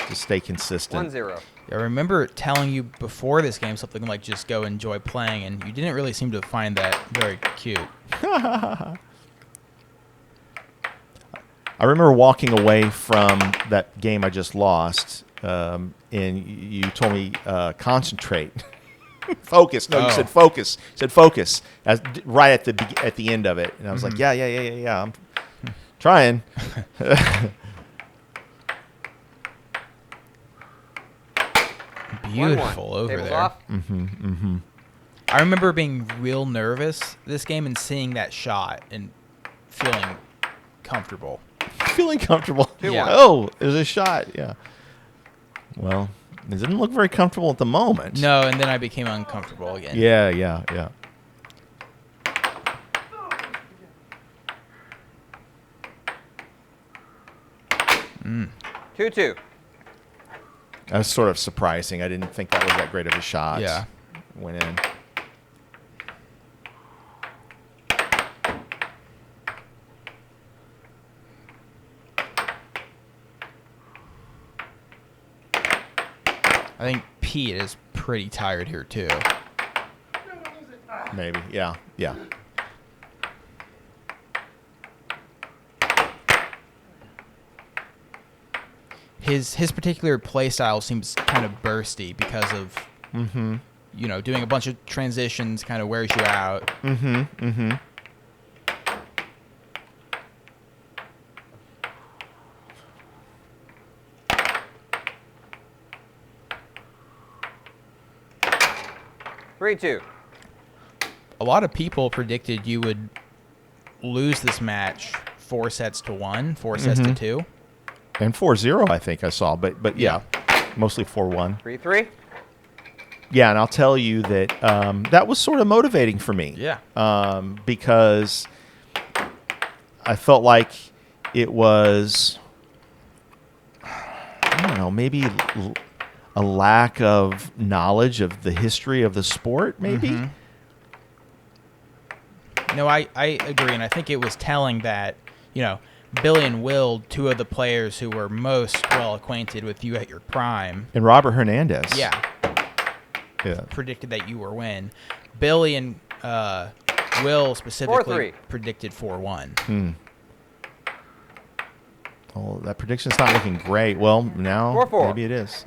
Just stay consistent. 1-0. I remember telling you before this game something like just go enjoy playing, and you didn't really seem to find that very cute. I remember walking away from that game I just lost, and you told me concentrate, focus. No, you Oh. said focus. You said focus right at the end of it, and I was like, yeah. I'm trying. Beautiful 1-1. over Tables there. off. I remember being real nervous this game and seeing that shot and feeling comfortable. Feeling comfortable. Yeah. Oh, there's a shot. Yeah. Well, it didn't look very comfortable at the moment. No, and then I became uncomfortable again. Yeah, yeah, yeah. 2-2. That was sort of surprising. I didn't think that was that great of a shot. Yeah. Went in. I think Pete is pretty tired here too. Maybe. Yeah, yeah. His particular play style seems kind of bursty because of doing a bunch of transitions kind of wears you out. Mm-hmm, mm-hmm. Three-two. A lot of people predicted you would lose this match 4-1, 4 sets to 2. And 4-0, I think I saw, but yeah, mostly 4-1. 3-3. Yeah, and I'll tell you that that was sort of motivating for me. Yeah. Because I felt like it was, I don't know, maybe a lack of knowledge of the history of the sport, maybe. No, I agree, and I think it was telling that, Billy and Will, two of the players who were most well acquainted with you at your prime. And Robert Hernandez. Yeah. Predicted that you were win. Billy and Will specifically 4-3. predicted 4-1. Oh, that prediction's not looking great. Well, now 4-4. maybe it is.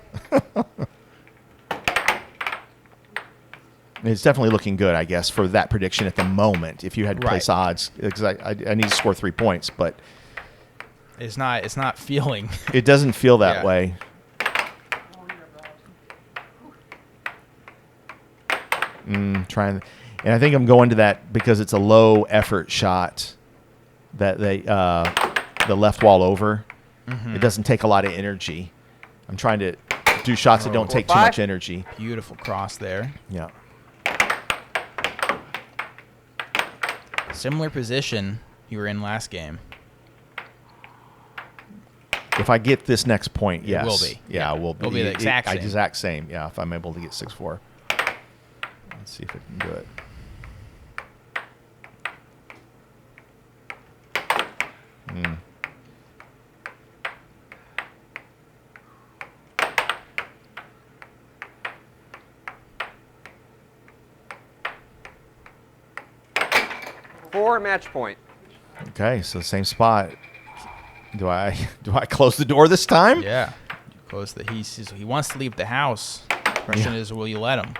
It's definitely looking good, I guess, for that prediction at the moment. If you had to place odds, because I need to score 3 points, but It's not feeling. it doesn't feel that way. And I think I'm going to that because it's a low effort shot that the left wall over. It doesn't take a lot of energy. I'm trying to do shots that don't take too much energy. Beautiful cross there. Yeah. Similar position you were in last game. If I get this next point, yes. It will be. Yeah, it will be. It'll be the exact same. Exact same, yeah, if I'm able to get 6-4. Let's see if I can do it. Four match point. Okay, so same spot. Do I close the door this time? Yeah. Close the he wants to leave the house. Question is, will you let him?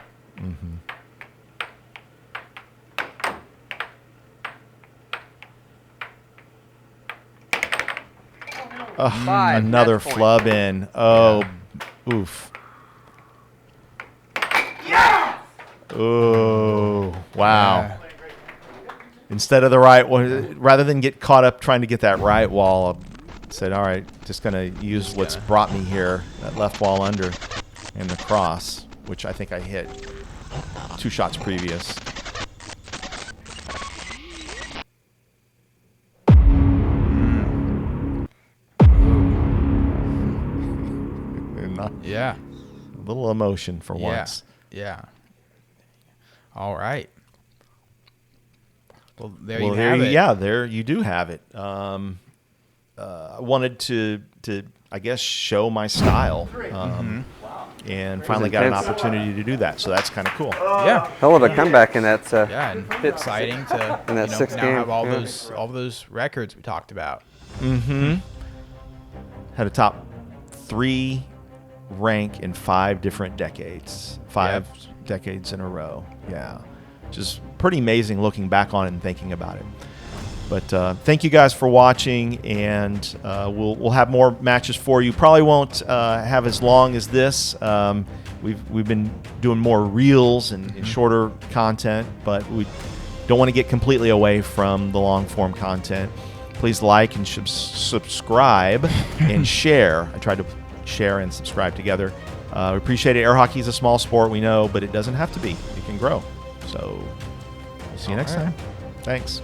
Another match point. flub in. Oh, oof. Yeah! Oh, wow. Yeah. Instead of the right one, rather than get caught up trying to get that right wall, I said, all right, just going to use what's brought me here, that left wall under and the cross, which I think I hit 2 shots previous. Yeah. A little emotion for once. Yeah. All right. Well, there Well, you have it. Yeah, there you do have it. I wanted to I guess show my style, and finally got an intense. opportunity to do that. So that's kind of cool. Yeah. Hell of a comeback in that. Yeah, and exciting to in that sixth now game, have all yeah. those records we talked about. Had a top 3 rank in 5 different decades, 5 decades in a row. Yeah, just pretty amazing looking back on it and thinking about it. But thank you guys for watching, and we'll have more matches for you. Probably won't have as long as this. We've been doing more reels and shorter content, but we don't want to get completely away from the long form content. Please like and subscribe and share. I tried to share and subscribe together. We appreciate it. Air hockey is a small sport, we know, but it doesn't have to be. It can grow. So we'll see you next time. Thanks.